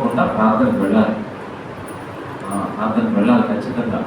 తప్పకుండా ప్రార్థనకు వెళ్ళాలి. ప్రార్థనకు వెళ్ళాలి ఖచ్చితంగా.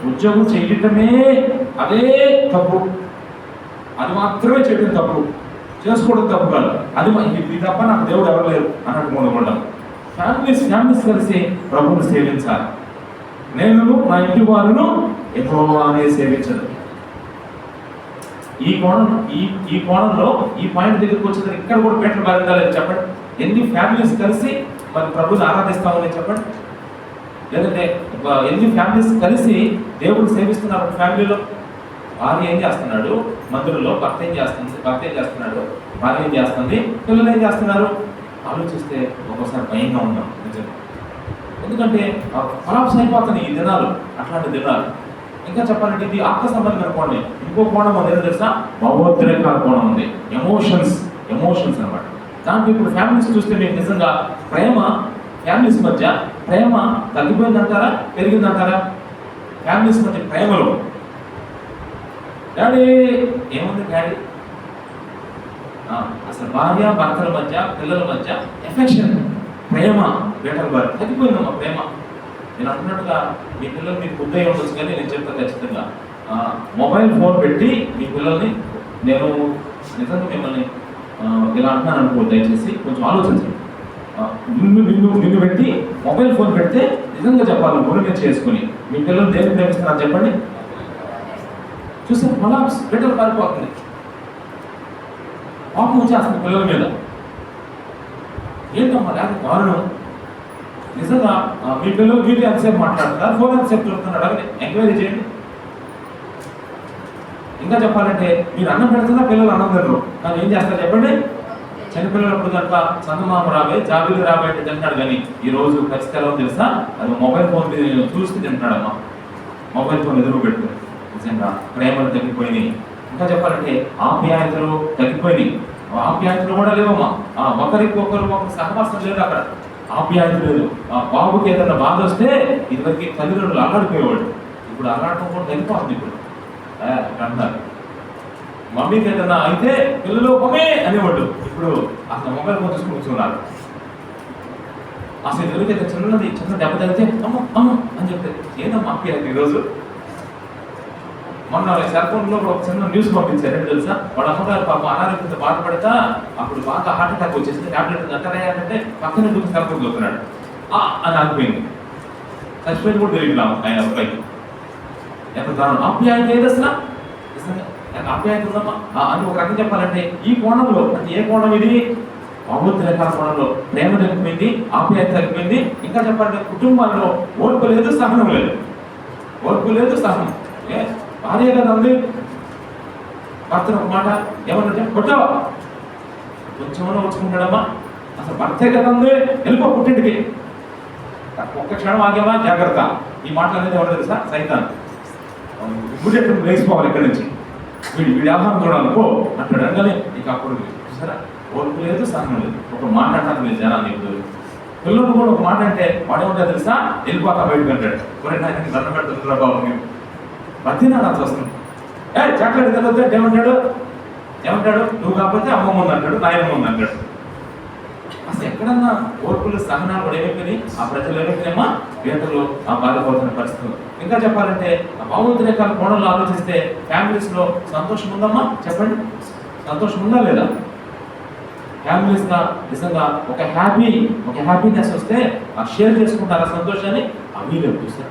ఉద్యోగం చేయటమే అదే తప్పు, అది మాత్రమే చేయడం తప్పు, చేసుకోవడం తప్పు కాదు. ఇది తప్ప నాకు దేవుడు ఎవరు లేరు అన్నట్టు ఉండడం. ఫ్యామిలీస్ కలిసి ప్రభువును సేవించాలి. నేను నా ఇంటి వారును యెహోవానే సేవించదు. ఈ కోణంలో ఈ పాయింట్ దగ్గరికి వచ్చిన ఇక్కడ కూడా పేటలు బాధించాలని చెప్పండి. ఎన్ని ఫ్యామిలీస్ కలిసి మరి ప్రభుని ఆరాధిస్తామని చెప్పండి. లేదంటే ఎన్ని ఫ్యామిలీస్ కలిసి దేవుడు సేవిస్తున్నారు ఫ్యామిలీలో. భార్య ఏం చేస్తున్నాడు మందిరంలో, భర్త ఏం చేస్తున్నాడు, భార్య ఏం చేస్తుంది, పిల్లలు ఏం చేస్తున్నారు ఆలోచిస్తే ఒక్కోసారి భయంగా ఉన్నాం నిజంగా. ఎందుకంటే కొలాప్స్ అయిపోతున్నాయి ఈ దినాలు, అట్లాంటి దినాలు. ఇంకా చెప్పాలంటే ఇది ఆత్మ సంబంధమైన కోణం. ఇంకో కోణం ఉంది, ఏదో తెలుసా, భావోద్రేకాల కోణం ఉంది. ఎమోషన్స్ అనమాట. దాంట్లో ఇప్పుడు ఫ్యామిలీస్ చూస్తే మీకు నిజంగా ప్రేమ, ఫ్యామిలీస్ మధ్య ప్రేమ తగ్గిపోయిందంటారా పెరిగిందంటారా? ఫ్యామిలీస్ మధ్య ప్రేమలో డాడీ ఏముంది డాడీ, అసలు భార్య భర్తల మధ్య పిల్లల మధ్య ఎఫెక్షన్, ప్రేమ తగ్గిపోయిందమ్మా ప్రేమ. నేను అంటున్నట్టుగా మీ పిల్లలు మీకు బుద్ధి ఉండొచ్చు, కానీ నేను చెప్తాను ఖచ్చితంగా మొబైల్ ఫోన్ పెట్టి మీ పిల్లల్ని, నేను నిజంగా మిమ్మల్ని ఇలా అంటున్నాను అనుకో, దయచేసి కొంచెం ఆలోచించండి. నిన్ను పెట్టి మొబైల్ ఫోన్ పెడితే నిజంగా చెప్పాలి గురి చేసుకుని మీ పిల్లలు దేన్ని ప్రేమిస్తున్నారు చెప్పండి. చూసారు కొలాప్స్, బిడ్డలు పారిపోతుంది, పాపం వచ్చేస్తుంది పిల్లల మీద. ఏంటమ్మా లేక దారుణం. నిజంగా మీ పిల్లలు వీడియో ఎంతసేపు మాట్లాడుతున్నారు, ఫోన్ ఎంతసేపు చూస్తున్నాడు అని ఎంక్వైరీ చేయండి. ఇంకా చెప్పాలంటే మీరు అన్నం పెడుతున్నా పిల్లలు అన్నం తినరు, కానీ ఏం చేస్తారు చెప్పండి. చిన్నపిల్లలప్పుడు కనుక చందమామ రాబోయే జాబిలు రాబోయే తింటున్నాడు, కానీ ఈరోజు ఖచ్చితంగా తెలుసా, అది మొబైల్ ఫోన్ చూస్తూ తింటున్నాడమ్మా, మొబైల్ ఫోన్ ఎదురు పెట్టుకుని. నిజంగా ప్రేమలు తగ్గిపోయినాయి. ఇంకా చెప్పాలంటే ఆప్యాయతలు తగ్గిపోయినాయి. ఆప్యాయతలు కూడా లేవమ్మా. ఒకరు సహవాసం లేదు అక్కడ, ఆప్యాయత లేదు. బాబుకి ఏదైనా బాధ వస్తే ఇదివరకు తల్లిదండ్రులు అల్లాడిపోయేవాడు, ఇప్పుడు అల్లాడటం కూడా తగ్గిపోతుంది. ఇప్పుడు అంటారు మమ్మీకి ఏదైనా అయితే పిల్లలు మమ్మీ అనేవాడు, ఇప్పుడు అసలు మొబైల్ ఫోన్ చూసుకుని కూర్చున్నారు. అసలు ఎవరికైతే చిన్న దెబ్బ తగ్గితే అమ్మ అని చెప్తే ఏందమ్మా ఆప్యాయత. ఈరోజు మొన్న సెల్ ఫోన్లో ఒక చిన్న న్యూస్ పంపించారు, ఏంటి తెలుసా, వాడు అమ్మగారు పాప అనారోగ్యంతో బాధపడతా అప్పుడు బాగా హార్ట్ అటాక్ వచ్చేసింది, ట్యాబ్లెట్ అంటారంటే పక్కన దూకి సెల్ ఫోన్ చూస్తున్నాడు అని ఆగిపోయింది. చచ్చిపోయింది కూడా తెలియదు ఆయన అబ్బాయికి. ఎంత దారుణం. ఆప్యాయత ఏది అసలు, ఆప్యాయత ఉందమ్మా అని ఒక రకం చెప్పాలంటే ఈ కోణంలో, అంటే ఏ కోణం ఇది, భావోద్రేకాల కోణంలో ప్రేమ తగ్గిపోయింది, ఆప్యాయత తగ్గిపోయింది. ఇంకా చెప్పాలంటే కుటుంబాల్లో ఓర్పు లేదు, సహనం లేదు. సహనం భార్య కదా ఉంది, భర్తను ఒక మాట ఏమన్నా కొట్టావా, కొంచెమన్నా వచ్చుకుంటాడమ్మా. అసలు భర్తే కదా ఉంది, వెళ్ళిపో పుట్టింటికి, ఒక్క క్షణం ఆగేవా జాగ్రత్త. ఈ మాటలు అనేది ఎవరు తెలుసా, సైతాన్. ఇమ్మీడియట్ లేచిపోవాలి ఇక్కడి నుంచి, వీడి ఆహారం చూడాలనుకో అంటాడు. అనగానే ఇక అప్పుడు చూసారా, ఓర్పు లేదు, సహనం లేదు. ఒక మాట అంటారు మీరు జనాన్ని. ఇప్పుడు పిల్లలు కూడా ఒక మాట అంటే వాడేమంటా తెలుసా, వెళ్ళిపోతా బయటకు అంటాడు. కొన్ని ఆయనకి దండం పెడుతుంటారా బాబు, మేము బతినాడు అంత వస్తుంది. చాక్లెట్ తినొద్దు ఏమంటాడు, నువ్వు కాకపోతే అమ్మ ముందు అంటాడు, నాయన ముందు అంటాడు. అసలు ఎక్కడన్నా ఓర్పులు సహనాలు కూడా ఏమైపోయి ఆ ప్రజలు ఏమైపోయినామా పేదలు బాధపడుతున్న పరిస్థితులు. ఇంకా చెప్పాలంటే ఆ భావోద్రేకాల కోణంలో ఆలోచిస్తే ఫ్యామిలీస్లో సంతోషం ఉందమ్మా చెప్పండి, సంతోషం ఉందా లేదా? ఫ్యామిలీస్గా నిజంగా ఒక హ్యాపీనెస్ వస్తే ఆ షేర్ చేసుకుంటారు ఆ సంతోషాన్ని, అవి లేవు చూస్తారు.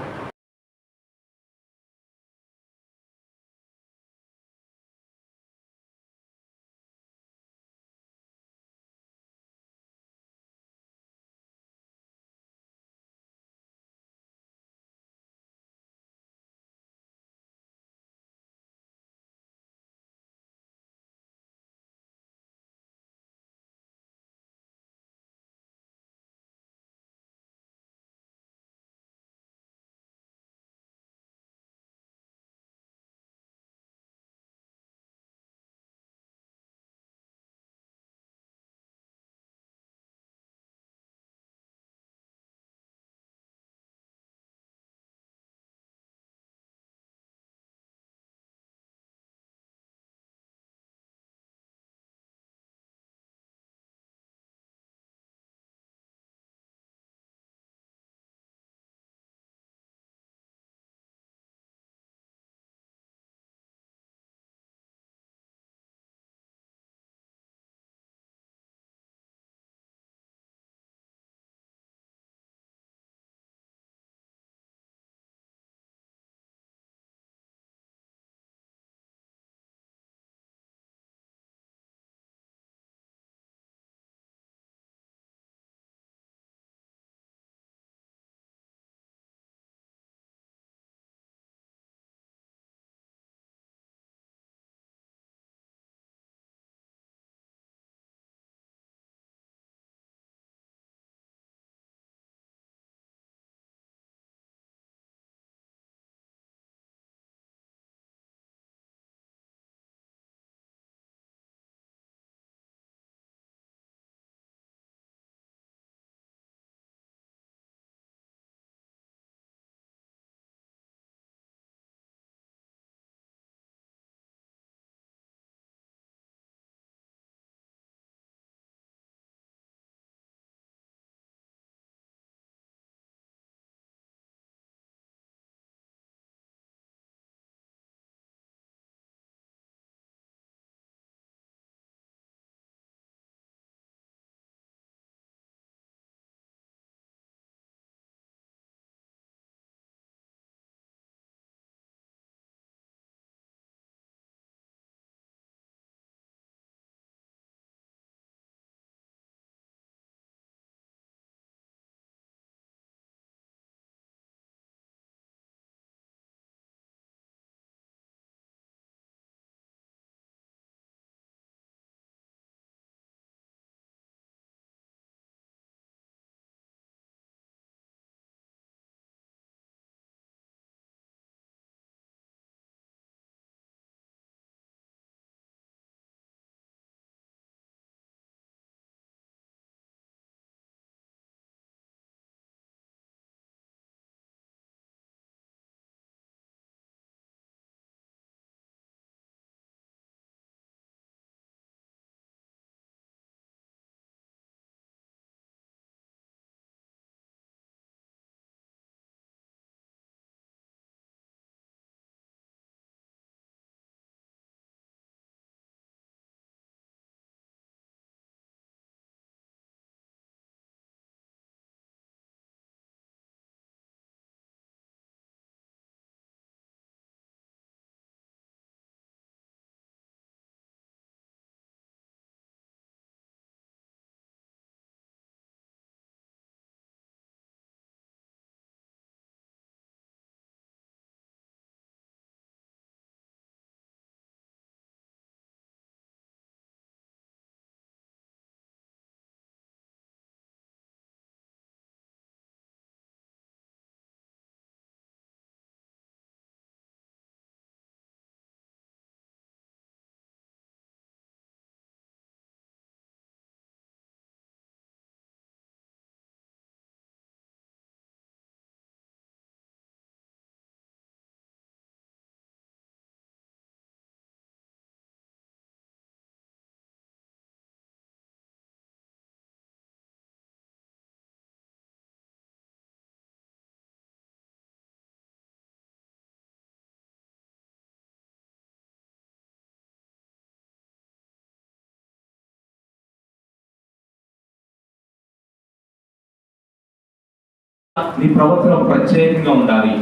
నీ ప్రవర్తన ప్రత్యేకంగా ఉండాలి.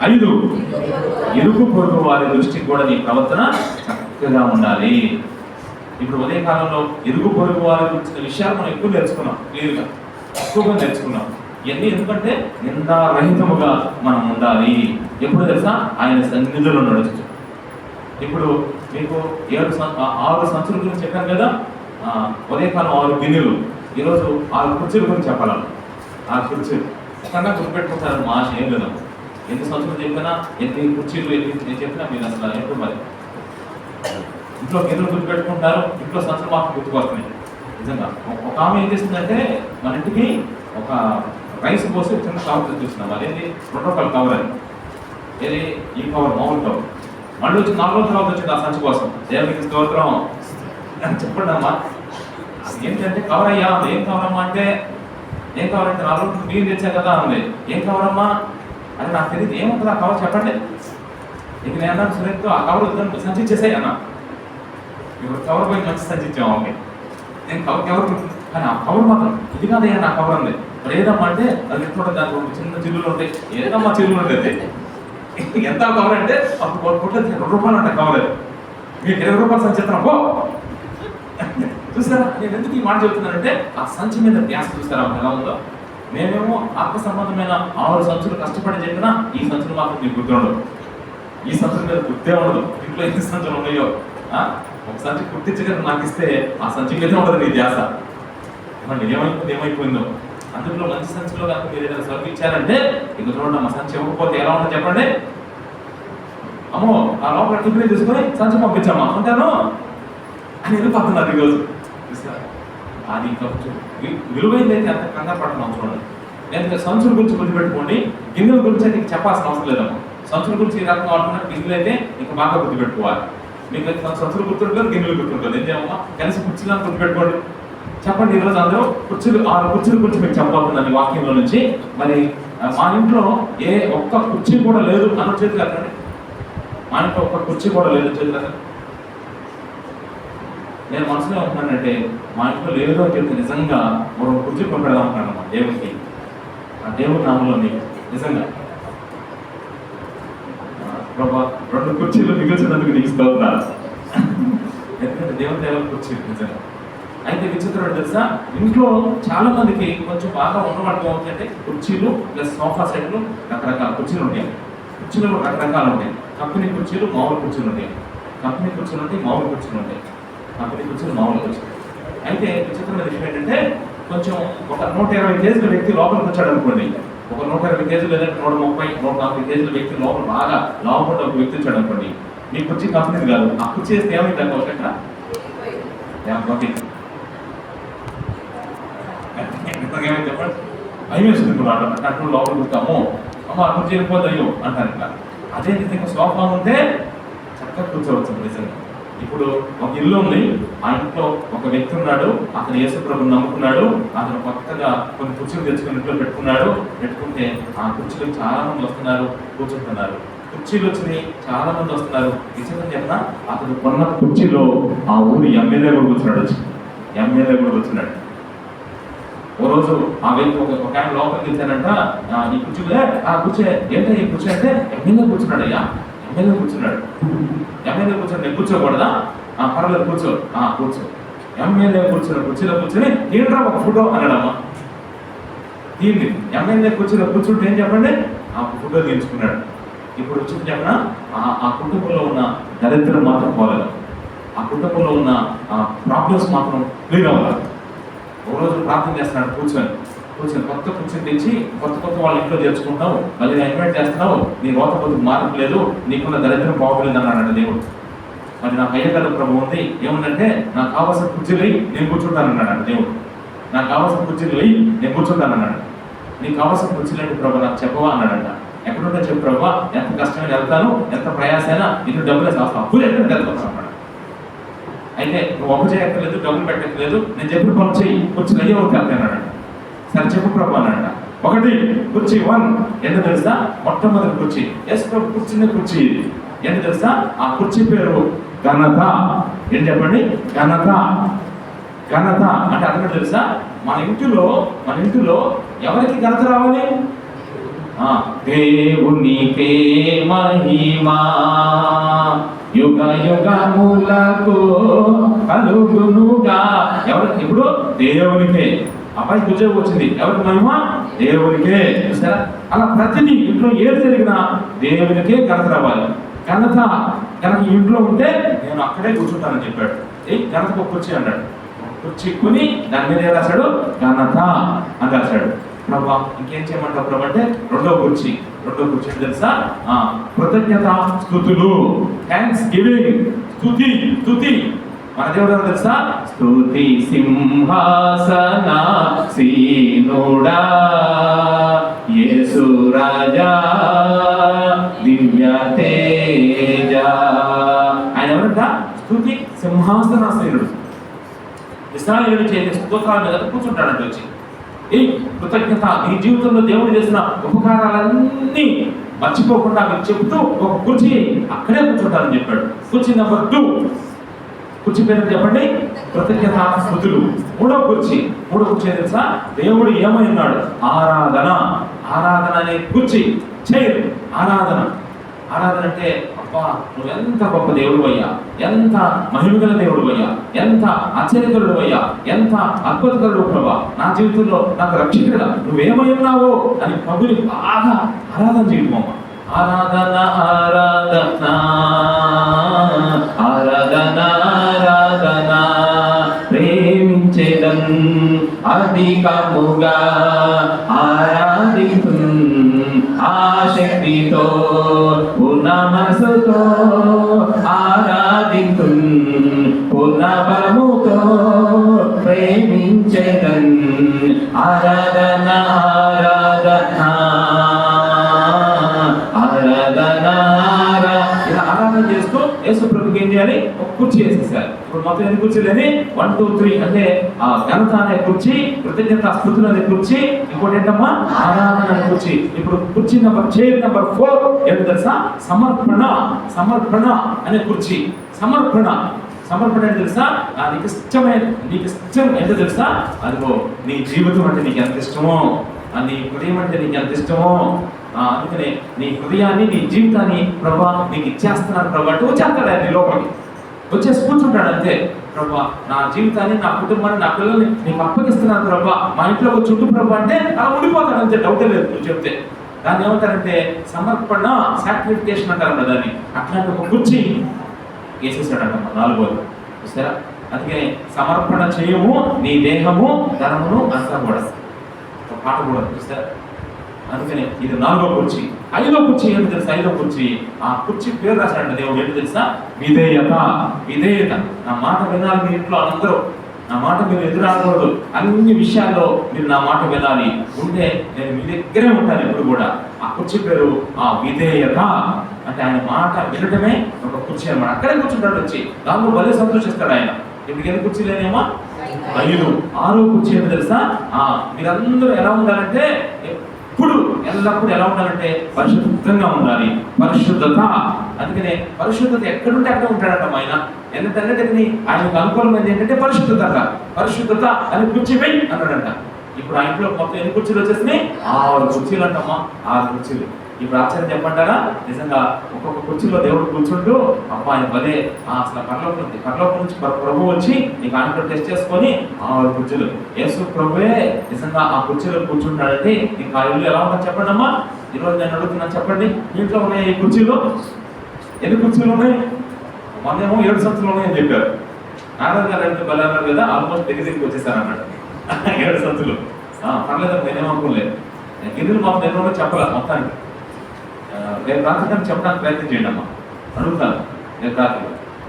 5, ఇరుగు పొరుగు వారి దృష్టికి కూడా నీ ప్రవర్తన చక్కగా ఉండాలి. ఇప్పుడు ఉదయకాలంలో ఇరుగు పొరుగు వారి గురించిన విషయాలు మనం ఎక్కువ నేర్చుకున్నాం, క్లియర్గా ఎక్కువగా నేర్చుకున్నాం. ఇవన్నీ ఎందుకంటే నిందారహితముగా మనం ఉండాలి. ఎప్పుడు తెలుసా? ఆయన సన్నిధిలో నడుచు. ఇప్పుడు మీకు 6 సంచుల గురించి చెప్పాను కదా. ఉదయకాలం 6 గిన్నెలు, ఈరోజు 6 కుర్చీల గురించి చెప్పాలి. 6 కుర్చీలు కన్నా గుర్తుపెట్టుకుంటారు. మా ఆశ ఏం లేదా, ఎన్ని సంచులు చెప్పినా, ఎన్ని కుర్చీలు నేను చెప్పినా మీరు అసలు ఏంటో మరి ఇంట్లో గిన్నెలు గుర్తుపెట్టుకుంటారు, ఇంట్లో సంచులు మాత్రం గుర్తుకొస్తున్నాయి. నిజంగా ఒక ఆమె ఏం చేస్తుందంటే, మన ఇంటికి ఒక రైస్ పోసి చిన్న కవర్ తెచ్చుకున్నాం. అదేంటి 2 రూపాయల కవర్ అని, ఏది ఈ కవర్ మామూలు కవర్. మళ్ళీ వచ్చి 4 రోజుల తర్వాత వచ్చింది ఆ సంచి కోసం. దేవునికి స్తోత్రం చెప్పండి అమ్మా. ఏంటంటే కవర్ అయ్యా, ఏం కవర్ అమ్మా అంటే, ఏం కావాలంటే 4 రోజులు మీరు తెచ్చా కదా అంది. ఏం కవర్ అమ్మా అని నాకు తెలియదు, ఏముంటుంది ఆ కవర్ చెప్పండి. ఇక నేను అన్నాను సురేష్తో, ఆ కవర్ వద్దని సంచి ఇచ్చేసాయి అన్న. ఇప్పుడు కవర్ పోయి మంచి సంచి ఇచ్చాము ఓకే. నేను కవర్ కానీ ఆ కవర్ మాత్రం ఇది కాదయ్యా నా కవర్ ఉంది. మరి ఏదమ్మా అంటే అది ఎట్లుంటుంది, దానికి చిన్న చిల్లులు ఉంటాయి. ఏదమ్మా చిల్లులు ఉంటుంది, ఎంత కవర్ అంటే అప్పుడు పుట్ల 2 రూపాయలు ఉంటాయి కవర్. అది మీకు 20 రూపాయలు సంచి ఇస్తాను పో. చూసారా నేను ఎందుకు ఈ మాట చెప్తున్నానంటే, ఆ సంచి మీద ధ్యాస చూస్తారా ఎలా ఉందో. మేమేమో ఆత్మ సంబంధమైన 6 సంచులు కష్టపడి చెప్పినా ఈ సంచులు మాత్రం మీకు గుర్తుండవు. ఈ సంచుల మీద గుర్తే ఉండదు. ఇంట్లో ఎన్ని సంచులు ఉన్నాయో ఒక సంచి కుట్టించగా నాకు ఇస్తే ఆ సంచి మీద ఉండదు నీ ధ్యాస. మళ్ళీ ఏమైపోయిందో. అందులో మంచి సంచిలో కనుక మీరు ఏదైనా సరుకు ఇచ్చారంటే, ఇక చూడండి మా సంచి ఇవ్వకపోతే ఎలా ఉంటుందో చెప్పండి. అమ్మో ఆ లోపల టిఫిన్ తీసుకొని సంచి పంపించామా అంటాను అని వెళ్ళిపోతున్నారు ఈరోజు. అది కొంచెం విలువైంది అయితే అంత కంగారు పడుతున్నాం చూడండి. నేను సంచుల గురించి గుర్తుపెట్టుకోండి, గిన్నెల గురించి అయితే చెప్పాల్సిన అవసరం లేదమ్మా. సంచుల గురించి ఈ రకంగా వాడుతున్నారు, గిన్నెలు అయితే ఇంకా బాగా గుర్తుపెట్టుకోవాలి. మీకు సంచులు గుర్తుంటారు, గిన్నెలు గుర్తుంటారు. ఏం చేయమమ్మా కలిసి కుర్చీలను గుర్తుపెట్టుకోండి. చెప్పండి ఈరోజు అందరూ 6 కుర్చీల గురించి మీకు చెప్పబోతుందండి వాక్యంలో నుంచి. మరి మా ఇంట్లో ఏ ఒక్క కుర్చీ కూడా లేదు అన్న చేతి కదండి. మా ఇంట్లో ఒక్క కుర్చీ కూడా లేదు చేతి కదా. నేను మనసులో ఉంటున్నానంటే, మా ఇంట్లో లేదు అని చెప్తే నిజంగా మనం కుర్చీ కొనపెడదాం అంటున్నానమ్మా దేవుడికి. ఆ దేవుడి నామంలోని నిజంగా ప్రభా 2 కుర్చీలు మిగిల్చినందుకు నీకు స్తోత్రాలు. ఎందుకంటే దేవుని దేవుని కుర్చీలు నిజంగా. అయితే విచిత్రం తెలుసా, ఇంట్లో చాలా మందికి కొంచెం బాగా ఉన్నవాళ్ళు ఏంటంటే కుర్చీలు ప్లస్ సోఫా సెట్లు, రకరకాల కుర్చీలు ఉంటాయి. కుర్చీలు రకరకాలు ఉంటాయి. కంపెనీ కుర్చీలు, మామూలు కుర్చీలు ఉంటాయి. కంపెనీ కుర్చీలు ఉంటాయి, మామూలు కుర్చీలు ఉంటాయి. కంపెనీ కుర్చీలు, మామూలు కుర్చీలు. అయితే విచిత్రమైన విషయం ఏంటంటే, కొంచెం ఒక 120 కేజీల వ్యక్తి లోపలికి వచ్చాడు అనుకోండి. ఒక 120 కేజీలు లేదంటే 130, 140 కేజీల వ్యక్తి లోపల బాగా లోపల ఒక వ్యక్తి వచ్చాడు అనుకోండి. మీ కుర్చీ కంపెనీది కాదు, ఆ కుర్చీ వేస్తే ఏమైంది అనుకోవచ్చు అక్కడ ఏమైంది చెప్పండి. భయం వేస్తుంది అటు లోపల కూర్చాము, అమ్మ ఆ కుర్చీ వెళ్ళిపోద్దు అయ్యో అంటారు ఇట్లా. అదే విధంగా సోఫా ఉంటే చక్కగా కూర్చోవచ్చు నిజంగా. ఇప్పుడు ఒక ఇల్లు ఉంది, ఆ ఇంట్లో ఒక వ్యక్తి ఉన్నాడు, అతను యేసు ప్రభువుని నమ్ముకున్నాడు. అతను కొత్తగా కొన్ని కుర్చీలు తెచ్చుకుని ఇంట్లో పెట్టుకుంటే ఆ కుర్చీలు చాలా మంది వస్తున్నారు, కూర్చుంటున్నారు. కుర్చీలు వచ్చినాయి, చాలా మంది వస్తున్నారు. విషయం చెప్పిన అతను కొన్న కుర్చీలో ఆ ఊరి ఎమ్మెల్యే కూడా కూర్చున్నాడు. ఓ రోజు ఆ వ్యక్తి ఒక ఆయన లోపలికి వెళ్తానంట, ఈ కుర్చీలే ఆ కూర్చో ఏంటో ఈ కుర్చీ అంటే ఎమ్మెల్యే కూర్చున్నాడు. అయ్యా ఎమ్మెల్యే కూర్చున్నాడు, నేను కూర్చోకూడదా? పర్వాలేదు కూర్చో ఎమ్మెల్యే కుర్చీలో కూర్చొని ఏంట్రా ఒక ఫోటో అన్నాడమ్మా. దీన్ని ఎమ్మెల్యే కుర్చీలో కూర్చుంటే ఏం చెప్పండి, ఆ ఫోటో తీయించుకున్నాడు. ఇప్పుడు వచ్చింది చెప్పిన ఆ కుటుంబంలో ఉన్న దరిద్రం మాత్రం పోలేదు, ఆ కుటుంబంలో ఉన్న ప్రాబ్లమ్స్ మాత్రం క్లియర్ అవ్వాలి. ఒక రోజు ప్రార్థన చేస్తున్నాడు కూర్చొని కొత్త కుర్చీని తెచ్చి కొత్త వాళ్ళ ఇంట్లో తెచ్చుకుంటావు, మళ్ళీ ఇన్వైట్ చేస్తున్నావు, నీ రోత బతుకు మార్పలేదు, నీకున్న దరిద్రం బాగోలేదు అన్నాడు దేవుడు. మరి నాకు అయ్యగల ప్రభు ఉంది, ఏముందంటే నాకు కావాల్సిన కుర్చీలు నేను కూర్చుంటానన్నాడు దేవుడు. నాకు కావాల్సిన కుర్చీలు నేను కూర్చుంటానన్నాడు. నీకు కావాల్సిన కుర్చీలు అంటే ప్రభు నాకు చెప్పవా అన్నాడంట. ఎక్కడుంటే చెప్పు ప్రభు, ఎంత కష్టమైన వెళ్తాను, ఎంత ప్రయాసైనా ఇన్ని డబ్బులే అప్పులు ఎక్కడ వెళ్తాను అన్నాడు. అయితే నువ్వు అప్పు చేయక్కర్లేదు, డబ్బులు పెట్టక్కర్లేదు, నేను చెప్పిన పనులు చెయ్యి, కుర్చీలు అయ్యే ఒకటి వెళ్తానన్నాడు. సరే చెప్పు ప్రభు అన్నాడు. 1 కుర్చీ 1 ఎందుకు తెలుసా, మొట్టమొదటి కుర్చీ ఎస్ ప్రభు కూర్చునే కుర్చీ ఇది. ఎందుకు తెలుసా, ఆ కుర్చీ పేరు ఘనత. ఏం చెప్పండి, ఘనత అంటే అర్థం తెలుసా, మన ఇంటిలో ఎవరికి ఘనత రావాలి, దేవునికే మహిమా యుగ యుగములకు కలుగునుగా. ఎవరికి? ఇప్పుడు దేవునికే. అబ్బాయికి ఉద్యోగం వచ్చింది, ఎవరికి మహిమ? దేవునికే. చూసారా? అలా ప్రతిదీ ఇంట్లో ఏది జరిగినా దేవునికే ఘనత రావాలి. ఘనత కనుక ఇంట్లో ఉంటే నేను అక్కడే కూర్చుంటానని చెప్పాడు. ఘనతకు ఒక కుర్చీ అన్నాడు. కుర్చీ కొని దాని మీద ఏం రాశాడు? ఘనత అని రాశాడు. ప్రభా ఇంకేం చేయమంటావు ప్రభు అంటే రెండో కుర్చీ తెలుసా? కృతజ్ఞత స్తుతులు, థ్యాంక్స్ గివింగ్, స్తుతి. మన దేవుడు ఎవరు తెలుసా? స్తుతి సింహాసన సీనుడా యేసు రాజా దివ్య తేజ. ఆయన ఎవరంట? స్తుతి సింహాసనాసీనుడు. ఇశ్రాయేలు చేసే స్తోత్రాల మీద కూర్చుంటాడంటే వచ్చి కృతజ్ఞత. నీ జీవితంలో దేవుడు చేసిన ఉపకారాలన్నీ మర్చిపోకుండా మీరు చెబుతూ ఒక కుర్చీ అక్కడే కూర్చుంటారని చెప్పాడు. కుర్చీ నెంబర్ 2. కుర్చీ పేరు చెప్పండి? కృతజ్ఞత స్తుతులు. మూడో కుర్చీ తెలుసా? దేవుడు ఏమై ఉన్నాడు? ఆరాధన అనే కుర్చీ. చైర్. ఆరాధన అంటే అబ్బా నువ్వు ఎంత గొప్ప దేవుడు అయ్యా, ఎంత మహిమగల దేవుడు అయ్యా, ఎంత ఆశ్చర్యకరుడు అయ్యా, ఎంత అద్భుతకరుడు ప్రభా, నా జీవితంలో నాకు రక్షకుడుగా నువ్వేమై ఉన్నావో అని ప్రభుని బాగా ఆరాధన చేయడం అమ్మ. ఆరాధన ఆరాధన ఆరాధన ఆరాధన ప్రేమించేదన్ అధికముగా ఆరాధితు ఆశక్తితో పూర్ణ మనసుతో ఆరాధితు పూర్ణ బలముతో ప్రేమించేదన్ ఆరాధన ఆరాధన ఇలా ఆరాధన చేస్తూ యేసు ప్రభుకి ఏం చేయాలి? ఒక కుర్చీ వేసేసారు. ఇప్పుడు మొత్తం ఎన్ని కుర్చీలని? 1 2 3 అంటే ఆ ఘనత అనే కుర్చీ, కృతజ్ఞత స్తుతులు అనే కుర్చీ, ఇంకోటి ఏంటమ్మా? ఆరాధన అనే కుర్చీ. ఇప్పుడు కుర్చీ చైర్ నెంబర్ 4 ఏంటో తెలుసా? సమర్పణ అనే కుర్చీ. సమర్పణ అంటే తెలుసా? నీకు ఇష్టం ఏంటో తెలుసా? అదిగో నీ జీవితం అంటే నీకు ఎంత ఇష్టమో, నీ హృదయం అంటే నీకు ఎంత ఇష్టమో, అందుకనే నీ హృదయాన్ని నీ జీవితాన్ని ప్రభా నీకు ఇచ్చేస్తున్నాను ప్రభా అంటే వచ్చేస్తాడు. ఆయన నీ లోపలికి వచ్చేసి కూర్చుంటాడు అంతే. ప్రభా నా జీవితాన్ని, నా కుటుంబాన్ని, నా పిల్లల్ని నీకు అప్పగిస్తున్నాను ప్రభా, మా ఇంట్లో చుట్టూ ప్రభా అంటే అలా ఉండిపోతాడు అంతే. డౌటే లేదు నువ్వు చెప్తే. దాన్ని ఏమంటారంటే సమర్పణ, సాక్రిఫికేషన్ అంటారు దాన్ని. అట్లాంటి ఒక కుర్చీ వేసేసాడన్నమాట 4వ. చూసారా? అందుకని సమర్పణ చేయము నీ దేహము ధనమును అంతా కూడా పాట కూడా. చూసారా? అందుకని ఇది 4వ కుర్చీ. 5వ కుర్చీ ఏంటి తెలుసా? 5వ కుర్చీ, ఆ కుర్చీ పేరు రాశాడంట దేవుడు. ఏంటి తెలుసా? విధేయత. నా మాట వినాలి మీ ఇంట్లో అందరూ. నా మాట మీరు ఎదురాకూడదు. అన్ని విషయాల్లో మీరు నా మాట వినాలి. ఉంటే నేను మీ దగ్గరే ఉంటాను ఎప్పుడు కూడా. ఆ కుర్చీ పేరు ఆ విధేయత. అంటే ఆయన మాట వినటమే ఒక కుర్చీ అన్నమాట. అక్కడే కూర్చుంటాడు వచ్చి. దాంట్లో భలే సంతోషిస్తాడు ఆయన. ఇప్పుడు ఎన్ని కుర్చీలేనేమో? 5. 6వ కుర్చీ ఏంటి తెలుసా? మీరందరూ ఎలా ఉండాలంటే ఎల్లప్పుడు ఎలా ఉండాలంటే పరిశుద్ధంగా ఉండాలి. పరిశుద్ధత. అందుకనే పరిశుద్ధత ఎక్కడుంటే అక్కడ ఉంటాడట ఆయన. ఎందుకంటే ఆయనకు అనుకూలమైనది ఏంటంటే పరిశుద్ధత అని కుర్చీ వెయ్యి అన్నాడంట. ఇప్పుడు ఆ ఇంట్లో మొత్తం ఎన్ని కుర్చీలు వచ్చేసినాయి? 6 కుర్చీలు అంటమ్మా. 6 కుర్చీలు. ఇప్పుడు ఆశ్చర్యం చెప్పంటారా? నిజంగా ఒక్కొక్క కుర్చీలో దేవుడు కూర్చుంటూ అబ్బా ఆయన పదే అసలు పరలోకం నుంచి ప్రభు వచ్చి నీకు ఆయనతో టెస్ట్ చేసుకొని 6 కుర్చీలు. యేసు ప్రభువే నిజంగా ఆ కుర్చీలో కూర్చుంటాడంటే నీకు ఆ ఇల్లు ఎలా ఉంటుందో చెప్పండి అమ్మా. ఈరోజు నేను అడుగుతున్నాను, చెప్పండి. ఇంట్లో ఉన్నాయి ఈ కుర్చీలో ఎన్ని కుర్చీలు ఉన్నాయి? మొన్నేమో 7 సంచులు ఉన్నాయని చెప్పారు. నారాయణ గారు అంటే బలన్నారు కదా, ఆల్మోస్ట్ దగ్గరికి వచ్చేసారు అన్నాడు. 7 సంచులు. పర్లేదు, నేనేమనుకోలేదు. గిన్నెలు మొత్తం ఎన్నో చెప్పాలి మొత్తానికి. రేపు రాత్రి చెప్పడానికి ప్రయత్నం చేయండి అమ్మా. అడుగుతాను రేపు రాత్రి.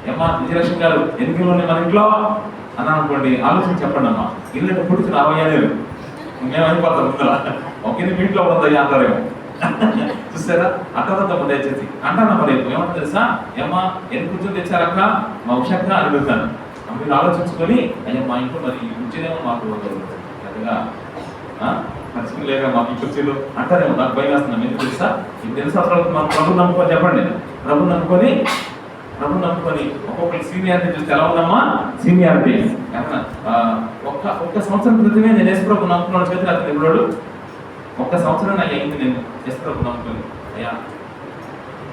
ఏమ్మా విజయలక్ష్మి గారు ఎన్ని గిన్నెలు ఉన్నాయి మన ఇంట్లో అన్నాను అనుకోండి, ఆలోచన చెప్పండి అమ్మా. గిన్నెలు పుడిచి 40 లేదు, మేము అయిపోతాం ముందర. ఒక గిన్నె మీ ఇంట్లో ఉందా అంటారేమో. చూసారా? అట్టదంతా దయచేసి అంటానమ్మా. రేపు ఏమంటా తెలుసా? ఏమ్మా ఎన్ని కుర్చీలు తెచ్చారక్క మా ఉషక్క అని అడుగుతాను. మీరు ఆలోచించుకొని అయ్యా మా ఇంట్లో మరి కుర్చీలేమో మాకు పెద్దగా ఖర్చులు లేక మాకు ఈ కుర్చీలు అంటారేమో. నాకు భయం వేస్తున్నాం. ఎందుకు తెలుసా? ఇది తెలుసా? మనం ప్రభు నమ్ముకొని చెప్పండి. ప్రభు నమ్ముకొని ఒక్కొక్కటి సీనియారిటీ చూస్తే ఎలా ఉందమ్మా? సీనియారిటీ ఒక్క సంవత్సరం క్రితమే నేను యేసు ప్రభు నమ్ముకున్నాడు. చేతులు అతను ఇవ్వడు. 1 సంవత్సరం నాకు అయింది నేను యేసు ప్రభు పట్టుకొని, అయ్యా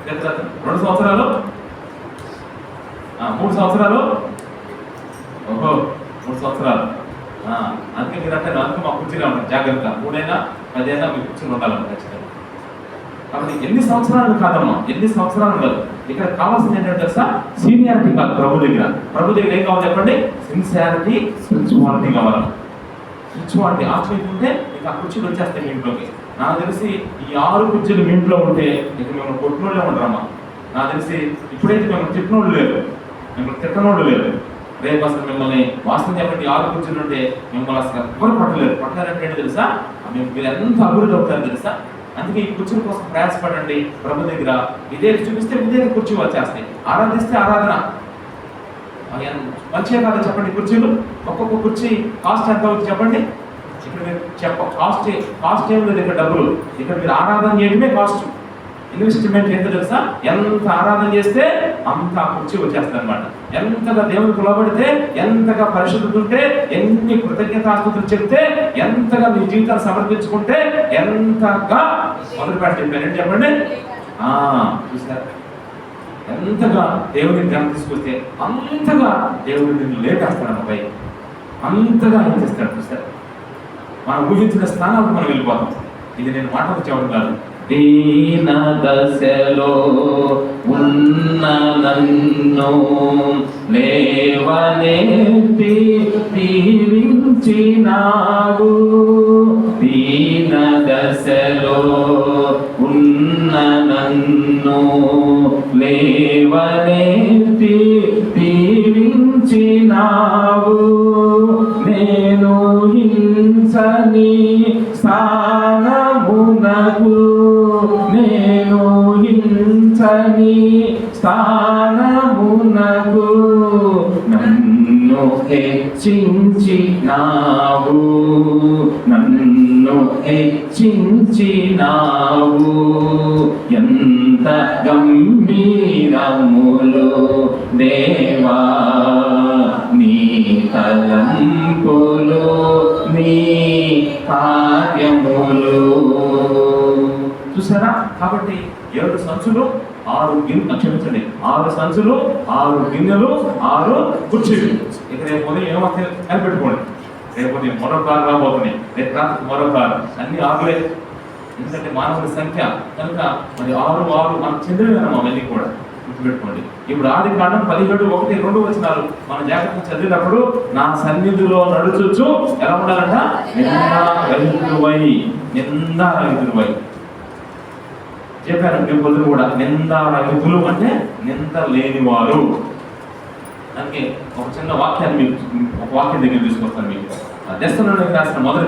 2 సంవత్సరాలు 3 సంవత్సరాలు, ఓహో 3 సంవత్సరాలు, అందుకే మీరు అంటే అందుకే మా కుర్చీలో ఉంటారు, జాగ్రత్త 3 అయినా 10 అయినా మీ కుర్చీలు ఉండాలి ఖచ్చితంగా. కాబట్టి ఎన్ని సంవత్సరాలు కాదమ్మా, ఎన్ని సంవత్సరాలు కాదు, ఇక్కడ కావాల్సింది ఏంటంటే తెలుసా, సీనియారిటీ కాదు. ప్రభు దగ్గర ఏం కావాలి చెప్పండి, సిన్సియారిటీ, స్పిరిచువాలిటీ కావాలి. స్పిరిచువాలిటీ ఆశ్రయించుకుంటే ఇక ఆ కుర్చీలు వచ్చేస్తాయి మీ ఇంట్లోకి. నాకు తెలిసి ఈ 6 కుర్చీలు మీ ఇంట్లో ఉంటే ఇక మేము కొట్టినోళ్ళే ఉంటారమ్మా. నాకు తెలిసి ఇప్పుడైతే మేము తిట్టినోళ్ళు లేరు, మిమ్మల్ని తిట్టనోళ్ళు లేరు. రేపు అసలు మిమ్మల్ని వాస్తవం చెప్పండి 6 కూర్చుని ఉంటే మిమ్మల్ని అసలు ఎవరు పట్టలేరంటే ఏంటి తెలుసా, మీరు ఎంత అభివృద్ధి అవుతారో తెలుసా. అందుకే ఈ కుర్చీల కోసం ప్రయాసపడండి ప్రభు దగ్గర. ఇదే చూపిస్తే ఇదే కుర్చీ వచ్చేస్తాయి, ఆరాధిస్తే ఆరాధన. మంచిగా కాదు చెప్పండి కుర్చీలు. ఒక్కొక్క కుర్చీ కాస్ట్ ఎంత అవుతుంది చెప్పండి. ఇక్కడ మీరు కాస్ట్ ఏం లేదు, ఇక్కడ డబ్బులు. ఇక్కడ మీరు ఆరాధన చేయడమే కాస్ట్. ఇన్వెస్ట్మెంట్ ఎంత తెలుసా, ఎంత ఆరాధన చేస్తే అంత కుర్చీ వచ్చేస్తుంది అనమాట. ఎంతగా దేవునికి లోబడితే, ఎంతగా పరిశుద్ధత ఉంటే, ఎన్ని కృతజ్ఞతాస్తుతులు చెప్తే, ఎంతగా మీ జీవితాన్ని సమర్పించుకుంటే, ఎంతగా మొదలుపెట్టి చెప్పండి. చూసారు, ఎంతగా దేవుడిని జ్ఞానం తీసుకొస్తే అంతగా దేవుడు నిన్ను లేపేస్తాడు అమ్మాయి, అంతగా ఏం చేస్తాడు. చూసారు, మనం ఊహించిన స్థానాలకు మనం వెళ్ళిపోతాం. ఇది నేను మాటలు చెప్పడం కాదు. దీన దశలో ఉన్న నన్ను లేవనెత్తి దీవించినావు. దీన దశలో ఉన్న నన్ను లేవనెత్తి దీవించినావు. నేను హింసని స్థానమునకు, నేను హింసని స్థానమునకు నన్ను హెచ్చించినావు, నన్ను హెచ్చించినావు. ఎంత గంభీరములు దేవా నీ తలంపులు, నీ కార్యములు. చూసారా, కాబట్టి 7 సంచులు 6 గిన్నెలు, క్షమించండి 6 సంచులు 6 గిన్నెలు 6 కుర్చీలు. ఇక రేపు ఉదయం ఏమవుతాయి కనిపెట్టుకోండి. రేపు ఉదయం మరో కారు రాబోతున్నాయి, రేపు రాత్రి మరో కారు, అన్ని 6లే. ఎందుకంటే మానవుల సంఖ్య కనుక మరి 6 మనకు చెందినవేనమ్మా అవన్నీ కూడా గుర్తుపెట్టుకోండి. ఇప్పుడు ఆదికాండం 17:1-2 వచనాలు మన జాగ్రత్తగా చదివినప్పుడు, నా సన్నిధిలో నడుచుచు ఎలా ఉండాలంట, నిందారహితులై, నిందారహితులై చెప్పాను. మేము పొద్దున కూడా నిందారహితులు అంటే నింద లేనివారు. అందుకే ఒక చిన్న వాక్యాన్ని మీకు, ఒక వాక్యం దగ్గర తీసుకొస్తాను మీకు. దెస్సలోనికి రాసిన మొదటి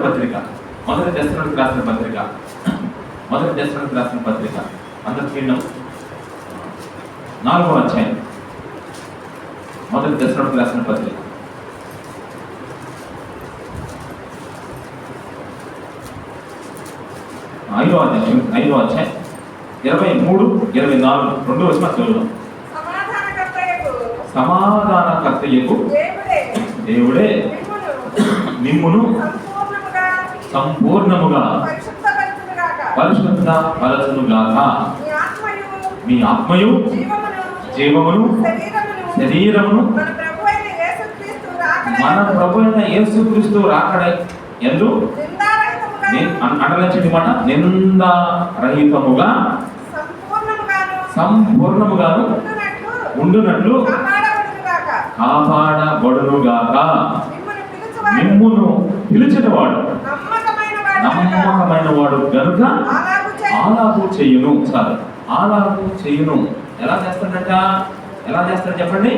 దెస్సలోనికి రాసిన పత్రిక అందరి కీండం 4వ అధ్యాయం. మొదటి దెస్సలోనికి రాసిన పత్రిక 5వ అధ్యాయం 23-24 2 వచనాలు చదువుదాం. సమాధానకర్తయ్యకు దేవుడే మిమ్మును సంపూర్ణముగా పరిశుద్ధపరచునుగాక. మీ ఆత్మయు జీవమును శరీరమును మన ప్రభు అయిన యేసుక్రీస్తు రాకడ యందు అండలించండి మాట, నిందారహితముగా సంపూర్ణముగాను ఉండునట్లు కాపాడబడునుగాక. మిమ్మును పిలిచినవాడు నమ్మకమైన వాడు గనుక అలాగూ చేయును. సార్, అలాగూ చేయును. ఎలా చేస్తాడు చెప్పండి,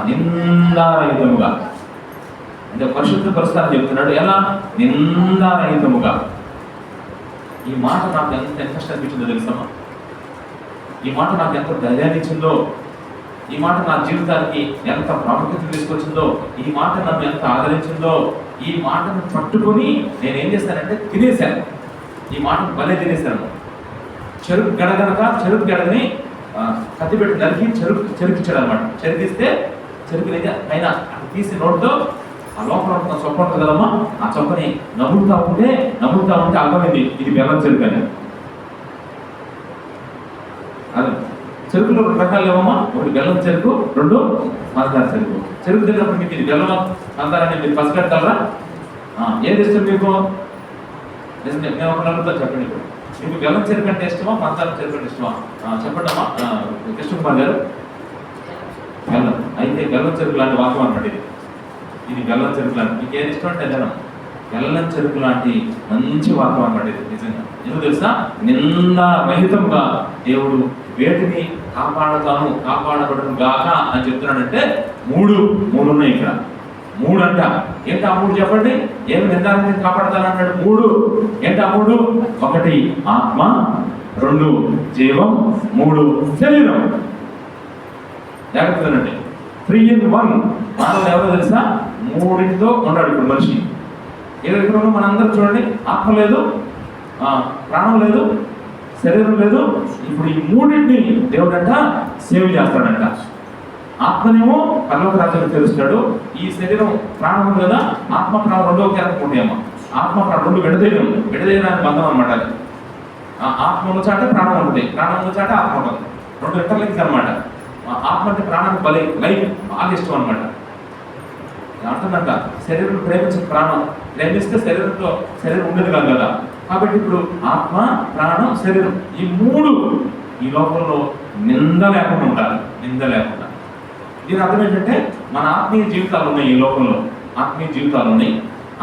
నిందారహితముగా. అంటే పరిశుద్ధ పరుస్తారని చెప్తున్నాడు. ఎలా? నిందారహితముగా. ఈ మాట నాకు ఎంత కష్టం అనిపించిందో తెలుసమ్మా. ఈ మాట నాకు ఎంత ధైర్యాన్ని ఇచ్చిందో, ఈ మాట నా జీవితానికి ఎంత ప్రాముఖ్యత తీసుకొచ్చిందో, ఈ మాట నన్ను ఎంత ఆదరించిందో, ఈ మాటను పట్టుకొని నేనేం చేశానంటే తినేశాను. ఈ మాటను భలే తినేశాను. చెరుకు గడగని కత్తిపెట్టి నరికి చెరుకిచ్చాడు అనమాట. చెరికిస్తే చెరుకు పైన తీసి నోటితో ఆ లోపల ఉన్న చొక్క ఉంటుంది కదమ్మా, ఆ చొక్కని నవ్వుతా ఉంటే అర్థమైంది ఇది బెల్లం చెరుకు అని. అది చెరుకులో 2 రకాలు ఏమమ్మా, ఒకటి బెల్లం చెరుకు, 2 పంచదార చెరుకు. చెరుకు తిన్నప్పుడు మీకు ఇది బెల్లం పంచదారని మీరు పసిగట్టగలరా? ఏది ఇష్టం మీకు? నేను ఒక నలుగురితో చెప్పండి. ఇప్పుడు మీకు బెల్లం చెరుకు అంటే ఇష్టమా, పంచదార చెరుకు అంటే ఇష్టమా? చెప్పండి అమ్మా. కృష్ణకుమార్ గారు. బెల్లం. అయితే బెల్లం చెరుకు లాంటి వాక్యం అన్నమాట ఇది బెల్లం చెరుకు లాంటి. మీకు ఏది ఇష్టం అంటే జనం బెల్లం చెరుకు లాంటి మంచి వాక్యం అన్నమాట ఇది. నిజంగా ఎందుకు తెలుసా? నింద రహితంగా దేవుడు వేటిని కాపాడబడను గాక అని చెప్తున్నాడంటే 3 ఉన్నాయి ఇక్కడ. 3 అంట. ఏంటి ఆ 3 చెప్పండి? ఏమి నిందాలని కాపాడతానంటాడు? 3 ఏంటి ఆ 3? 1 ఆత్మ, 2 జీవం, 3 శరీరం. జాగ్రత్తగానండి. 3 in 1. మానవుడు ఎవరో తెలుసా? 3తో ఉన్నాడు ఇప్పుడు మనిషి. ఏదైతే మనందరూ చూడండి, ఆత్మ లేదు, ప్రాణం లేదు, శరీరం లేదు. ఇప్పుడు ఈ 3ని దేవుడంట సేవ్ చేస్తాడంట. ఆత్మనేమో పరలోక రాజ్యాన్ని తెలుస్తాడు. ఈ శరీరం ప్రాణం ఉంది కదా, ఆత్మ ప్రాణం 2వ కేంద్రం ఉంటాయమ్మా. ఆత్మ ప్రాణం 2 విడదీయడానికి బంధం అనమాట. అది ఆత్మ ఉన్న చాట ప్రాణం ఉంటుంది, ప్రాణం ఉన్న చాట ఆత్మ ఉంటుంది. 2 ఇంటర్లింక్స్ అనమాట. ఆత్మ అంటే ప్రాణానికి బలి లైఫ్ బాగా ఇష్టం అనమాట. అంటుందంట శరీరం ప్రేమించిన ప్రాణం, ప్రేమిస్తే శరీరం ఉండేది కాదు కదా. కాబట్టి ఇప్పుడు ఆత్మ, ప్రాణం, శరీరం ఈ 3 ఈ లోకంలో నింద లేకుండా ఉండాలి. నింద లేకుండా. దీని అర్థం ఏంటంటే మన ఆత్మీయ జీవితాలు ఉన్నాయి, ఈ లోకంలో ఆత్మీయ జీవితాలు ఉన్నాయి.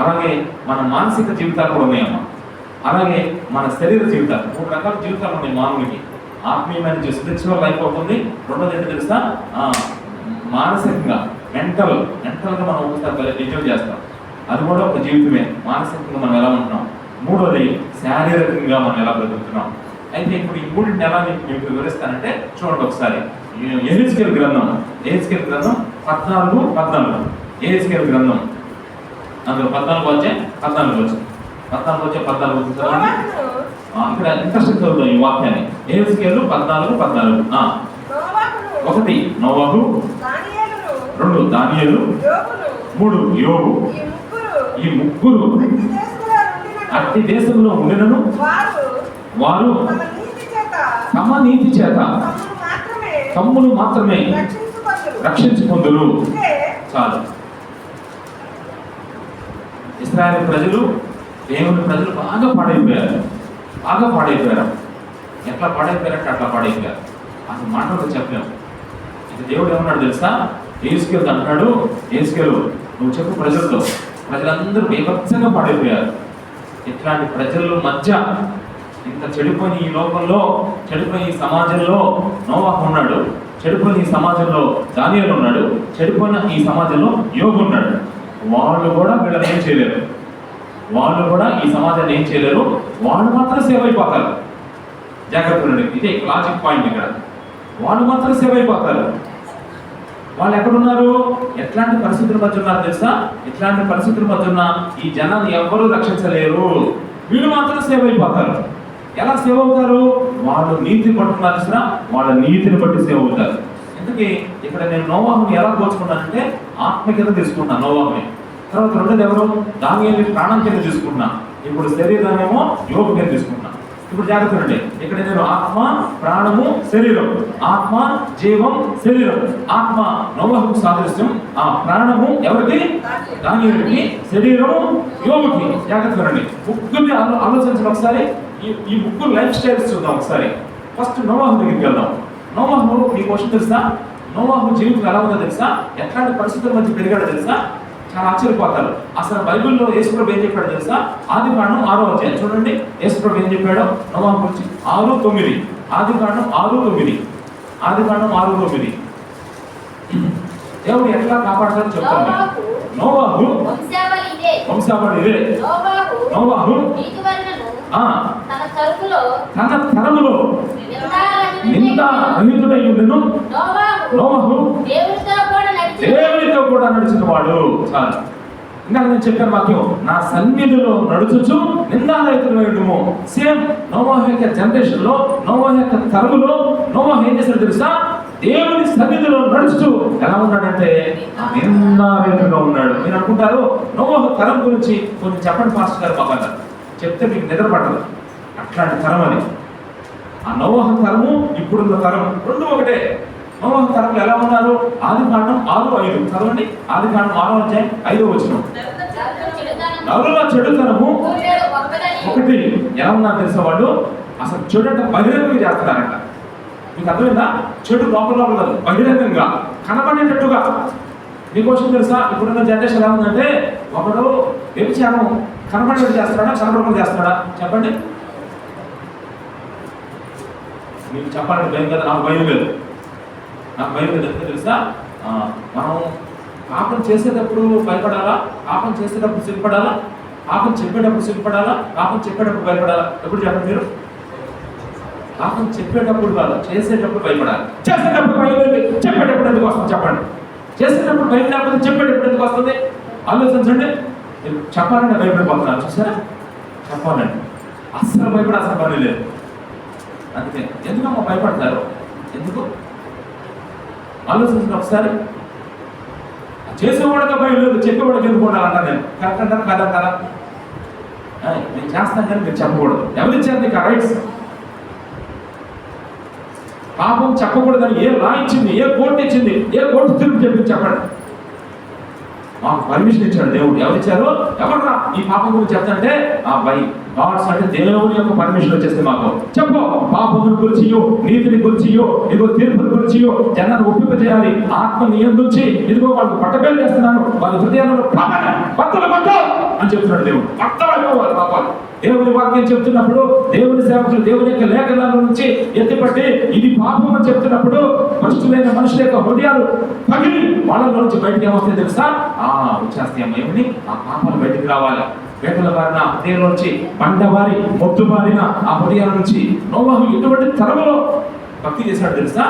అలాగే మన మానసిక జీవితాలు కూడా ఉన్నాయమ్మా. అలాగే మన శరీర జీవితాలు, 3 రకాల జీవితాలు ఉన్నాయి మానవునికి. ఆత్మీయమైన స్పిరిచువల్ లైఫ్ అవుతుంది. 2వది ఏంటో తెలుసా? మానసికంగా మెంటల్గా మనం ఒకసారి ఎంజాయ్ చేస్తాం, అది కూడా ఒక జీవితమే. మానసికంగా మనం ఎలా ఉంటున్నాం. 3వది శారీరకంగా మనం ఎలా బ్రతుకుతున్నాం. అయితే ఇప్పుడు ఈ 3ని ఎలా మీకు వివరిస్తానంటే చూడండి ఒకసారి. ఎహెజ్కేలు గ్రంథం 14:14. ఎహెజ్కేలు గ్రంథం అందులో 14 వచ్చే 14 ఇక్కడ ఇంట్రెస్ట్ చదువుతాం ఈ వాక్యాన్ని. ఎహెజ్కేలు 14:14. 1 నోవహు, 2 దానియేలు, 3 యోబు. ఈ ముగ్గురు అట్టి దేశంలో ఉండినను వారు తమ నీతి చేత తమ్మును మాత్రమే రక్షించుకొందురు. చాలు. ఇశ్రాయేలు ప్రజలు, దేవుని ప్రజలు బాగా పాడైపోయారు. ఎట్లా పాడైపోయారంటే అట్లా పాడైపోయారు. అసలు మాటలు చెప్పలేము. ఇది దేవుడు ఏమన్నాడు తెలుసా? ఎహెజ్కేలు అంటాడు, ఎహెజ్కేలు నువ్వు చెప్పు ప్రజలందరూ బీభత్సంగా పాడైపోయారు. ఇట్లాంటి ప్రజల మధ్య, ఇంత చెడిపోయిన ఈ లోకంలో, చెడిపోయిన ఈ సమాజంలో నోవాహు ఉన్నాడు, చెడిపోయిన ఈ సమాజంలో దానియేలు ఉన్నాడు, చెడిపోయిన ఈ సమాజంలో యోబు ఉన్నాడు. వాళ్ళు కూడా వీళ్ళని ఏం చేయలేరు, వాళ్ళు కూడా ఈ సమాజాన్ని ఏం చేయలేరు. వాళ్ళు మాత్రం సేవ్ అయిపోతారు. జాగ్రత్త ఉండండి, ఇదే లాజిక్ పాయింట్ ఇక్కడ. వాళ్ళు మాత్రం సేవ్ అయిపోతారు. వాళ్ళు ఎక్కడున్నారు? ఎట్లాంటి పరిస్థితుల మధ్య ఉన్నారు తెలుసా? ఇట్లాంటి పరిస్థితుల మధ్య ఉన్న ఈ జనాన్ని ఎవ్వరూ రక్షించలేరు. వీళ్ళు మాత్రం సేవ్ అయిపోతారు. ఎలా సేవ్ అవుతారు? వాళ్ళు నీతిని పట్టుకున్నారు చూసినా, వాళ్ళ నీతిని బట్టి సేవ్ అవుతారు. ఎందుకు ఇక్కడ నేను నోవాహుని ఎలా పోల్చుకున్నానంటే ఆత్మ కింద తీసుకున్నాను నోవాహుని. తర్వాత 2వది ఎవరు? దానియేలు ప్రాణం కింద తీసుకున్నా. ఇప్పుడు శరీరాన్నేమో యోబు కింద తీసుకున్నా. ఇప్పుడు జాగ్రత్త ఉండండి, ఇక్కడ నేను ఆత్మ, ప్రాణము, శరీరం. ఆత్మ, జీవం, శరీరం. ఆత్మ నోవహుకు సాదృశ్యం, ఆ ప్రాణము ఎవరికి? దానియేలుకి, శరీరము యోబుకి. జాగ్రత్త ఉండండి. ముగ్గురిని ఆలోచించండి ఒకసారి. ఈ ముగ్గురు లైఫ్ స్టైల్స్ చూద్దాం ఒకసారి. ఫస్ట్ నోవాహు దగ్గరికి వెళ్దాం. నోవాహు మీ క్వశ్చన్ తెలుసా? నోవాహు జీవితం ఎలా ఉందో తెలుసా? ఎట్లాంటి పరిస్థితుల మధ్య పెరిగాడో తెలుసా? చాలా ఆశ్చర్యపోతారు. అసలు బైబిల్లో యేసుప్రభు ఏం చెప్పాడు తెలుసా? ఆదికాండం 6వ అధ్యాయం చూడండి. యేసుప్రభు ఏం చెప్పాడో నోవాహు గురించి 6:9. ఆదికాండం 6:9. దేవుడు ఎట్లా కాపాడతాడో చెప్తాను. నోవాహు వంశావళి ఇదే. నోవాహు తన తరములో నిందారహితుడై ఉండెను. నోవాహు దేవునితో కూడా నడిచిన వాడు. చాలు. ఇంకా నేను చెప్పాను వాక్యం, నా సన్నిధిలో నడుచుచు నిందారహితుడై ఉండుము. సేమ్ నోవాహు యొక్క జనరేషన్ లో, నోవాహు యొక్క తరములో నోవాహు ఏం చేశాడు తెలుసా? దేవుని సన్నిధిలో నడుచుతూ ఎలా ఉన్నాడంటే నిందారహితుడుగా ఉన్నాడు. మీరు అనుకుంటారు నోవాహు తరం గురించి కొంచెం చెప్పండి పాస్టర్ గారు బాగా చెప్తే మీకు నిద్ర పట్టదు. అట్లాంటి తరం అది. ఆ నోవహు తరము ఇప్పుడున్న తరం రెండు ఒకటే. నోవహు తరంలో ఎలా ఉన్నారు? ఆదికాండం 6:5 చదవండి. ఆదికాండం 6:5 నరుల చెడుతనము ఒకటి. ఎలా ఉన్నారు తెలుసా వాళ్ళు? అసలు చెడు అంటే బహిరంగంగా చేస్తున్నారంట. మీకు అర్థమైందా? చెడు లోపల కాదు, బహిరంగంగా కనబడేటట్టుగా. మీకోసం తెలుసా ఇప్పుడున్న జనరేషన్ ఎలా ఉందంటే, ఒకడు వ్యభిచారం కనబడేట్టు చేస్తాడా, కనబడకుండా చేస్తాడా? చెప్పండి. మీకు చెప్పాలంటే భయం కదా, నాకు భయం లేదు. నాకు భయం లేదు ఎందుకు తెలుసా? మనం పాపం చేసేటప్పుడు భయపడాలా, పాపం చేసేటప్పుడు సిగ్గుపడాలా, పాపం చెప్పేటప్పుడు సిగ్గుపడాలా, పాపం చెప్పేటప్పుడు భయపడాలా? ఎప్పుడు చెప్పండి మీరు? పాపం చెప్పేటప్పుడు కాదు, చేసేటప్పుడు భయపడాలి. చేసేటప్పుడు భయం లేదు, చెప్పేటప్పుడు ఎందుకు వస్తుంది చెప్పండి? చేసేటప్పుడు భయం లేకపోతే చెప్పేటప్పుడు ఎందుకు వస్తుంది? ఆలోచించండి. చెప్పాలంటే భయపడిపోతున్నారు చూసారా? చెప్పాలండి అస్సలు భయపడాల్సిన పని లేదు. అందుకే ఎందుకమ్మా భయపడతారు? ఎందుకు ఆలోచించిన ఒకసారి. చేసేవాడిగా భయం లేదు, చెప్పేవాడికి ఎందుకు ఉండాలంటారు. నేను కరెక్ట్ అంటాను కాదంటారా? నేను చేస్తాను కానీ మీరు చెప్పకూడదు. ఎవరిచ్చారు నీకు ఆ రైట్స్? పాపం చెప్పకూడదని ఏ లా ఇచ్చింది? ఏ కోర్టు ఇచ్చింది? ఏ కోర్టు తీర్పు చెప్పింది చెప్పండి? మాకు పర్మిషన్ ఇచ్చాడు దేవుడు. ఎవరిచ్చారు? ఎవరన్నా ఈ పాపం గురించి చెప్తాంటే బై గాడ్స్ అంటే దేవుని యొక్క పర్మిషన్ వచ్చేస్తే మాకు చెప్పు. పాపమును గురించియో, నీతిని గురించియో, ఇదిగో తీర్పుని గురించియో జనాన్ని ఒప్పింపజేయాలి. ఆత్మ నియంత్రించి ఇదిగో వాళ్ళు పట్టబేలు చేస్తున్నాను, వాళ్ళ హృదయాలను బట్టలు అని చెప్తున్నాడు దేవుడు. బట్టలు పాపాలు. దేవుని వాక్యం చెప్తున్నప్పుడు దేవుని సేవకులు దేవుని యొక్క లేఖనాల నుంచి ఎత్తిపట్టి ఇది పాపం అని చెప్తున్నప్పుడు మనుషులైన మనుషుల యొక్క హృదయాలు పగిలి వాళ్ళ నుంచి బయటకు ఏమొస్తాయి తెలుసా? వచ్చేస్తాయి అమ్మ. ఏమని? ఆ పాపాలు బయటకు రావాలి. వేటల బారిన హృదయం నుంచి, బండవారి మొద్దు బారిన ఆ హృదయాల నుంచి నోవహు ఎటువంటి తరములో భక్తి చేశాడు తెలుసా?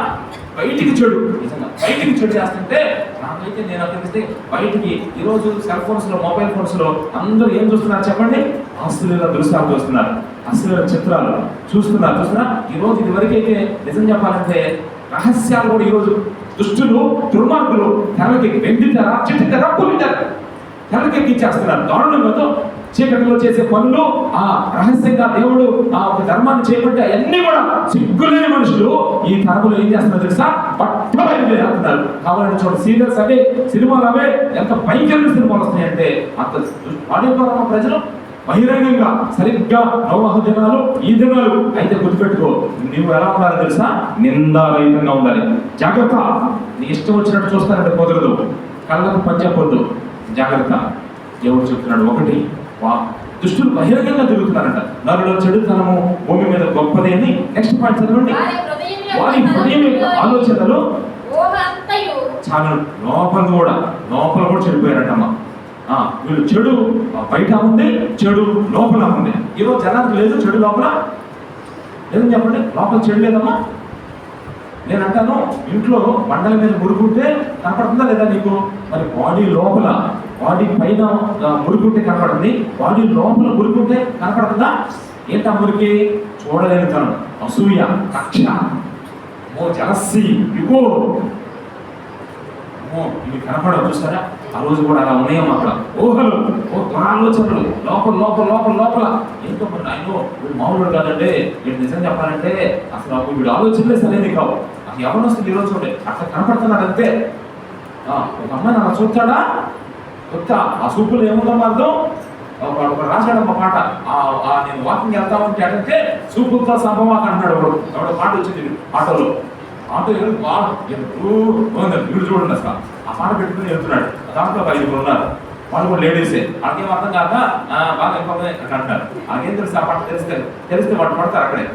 బయటికి చెడు, నిజంగా బయటికి చెడు చేస్తుంటే నాకైతే నేను అక్కడిస్తే బయటికి ఈరోజు సెల్ ఫోన్స్ లో, మొబైల్ ఫోన్స్ లో అందరూ ఏం చూస్తున్నారు చెప్పండి? అశ్లీల దృశ్యాలు చూస్తున్నారు, అశ్లీల చిత్రాలు చూస్తున్నారు. ఈరోజు ఇది వరకైతే నిజం చెప్పాలంటే రహస్యాలు కూడా ఈరోజు దుష్టులు, దుర్మార్గులు తెరలకి వెండి తెర, చిట్టి తెర, పులి తెర తెరకెక్కించేస్తున్నారు. దారుణంగా చీకటిలో చేసే పనులు, ఆ రహస్యంగా దేవుడు ఆ ఒక ధర్మాన్ని చేపట్టి అవన్నీ కూడా సిగ్గులేని మనుషులు ఈ తరములో ఏం చేస్తున్నారు తెలుసా? పట్టబయలుదేరుతున్నారు. కావాలని చూడండి, సీరియల్స్ అవే, సినిమాలు అవే, ఎంత భయంకరమైన సినిమాలు వస్తాయంటే అంత పాడైపోతారు ప్రజలు బహిరంగంగా. సరిగ్గా నోవహు దినాలు ఈ దినాలు అయితే గుర్తుపెట్టుకో, నువ్వు ఎలా ఉండాలి తెలుసా? నిందారహితంగా ఉండాలి. జాగ్రత్త. నీ ఇష్టం వచ్చినట్టు చూస్తానంటే కుదరదు. కళ్ళకు పంచపొద్దు, జాగ్రత్త. దేవుడు చెప్తున్నాడు. ఒకటి, దుష్టులు బహిరంగంగా తిరుగుతున్నారంట. నరులో చెడుతనము భూమి మీద గొప్పది అని. నెక్స్ట్ పాయింట్ చదవండి. వారి హృదయం యొక్క ఆలోచనలు చాలా లోపల కూడా చెడిపోయారంటమ్మా. వీళ్ళు చెడు బయట ఉంది, చెడు లోపల ఉంది. ఈరోజు జనానికి లేదు చెడు లోపల లేదని చెప్పండి. లోపల చెడు లేదమ్మా. నేను అంటాను, ఇంట్లో బండల మీద మురుగుంటే కనపడుతుందా లేదా నీకు? మరి బాడీ లోపల, బాడీ పైన మురుగుంటే కనపడుతుంది, బాడీ లోపల మురుగుంటే కనపడుతుందా? ఏంటా మురికి? చూడలేని తనం, అసూయ, కక్ష, జలస్సి, ఇగో, ఇవి కనపడవు చూసారా? ఆ రోజు కూడా అలా ఉన్నాయమ్మా. అక్కడ ఊహలు, ఆలోచనలు లోపల ఏంటో ఆయన వీడు మామూలు కాదంటే, వీడు నిజం చెప్పాలంటే అసలు వీడు ఆలోచనలే సరైనది కావు. అసలు ఎవరు వస్తుంది ఈరోజు చూడండి, అట్లా కనపడుతున్నాడు అంతే. ఒక అమ్మాయిని అలా చూస్తాడా? కొత్త ఆ సూపులు ఏముందమ్మా అర్థం? ఒక రాశాడమ్మ పాట, నేను వాకింగ్ వెళ్తా ఉంటే అంటే సూపులతో సంభవాక అంటున్నాడు. ఎవడో పాట వచ్చింది ఆటోలో. ఆటో వీడు చూడండి అసలు ఆ పాట పెట్టుకుని వెళ్తున్నాడు. దాంట్లో 5 ఉన్నారు, వాళ్ళు కూడా లేడీసే. వాళ్ళకేం అర్థం కాక బాగా అయిపోతుంది అని అంటారు. వాళ్ళకేం తెలుసు? ఆ పాట తెలిస్తే వాళ్ళు పడతారు అక్కడే.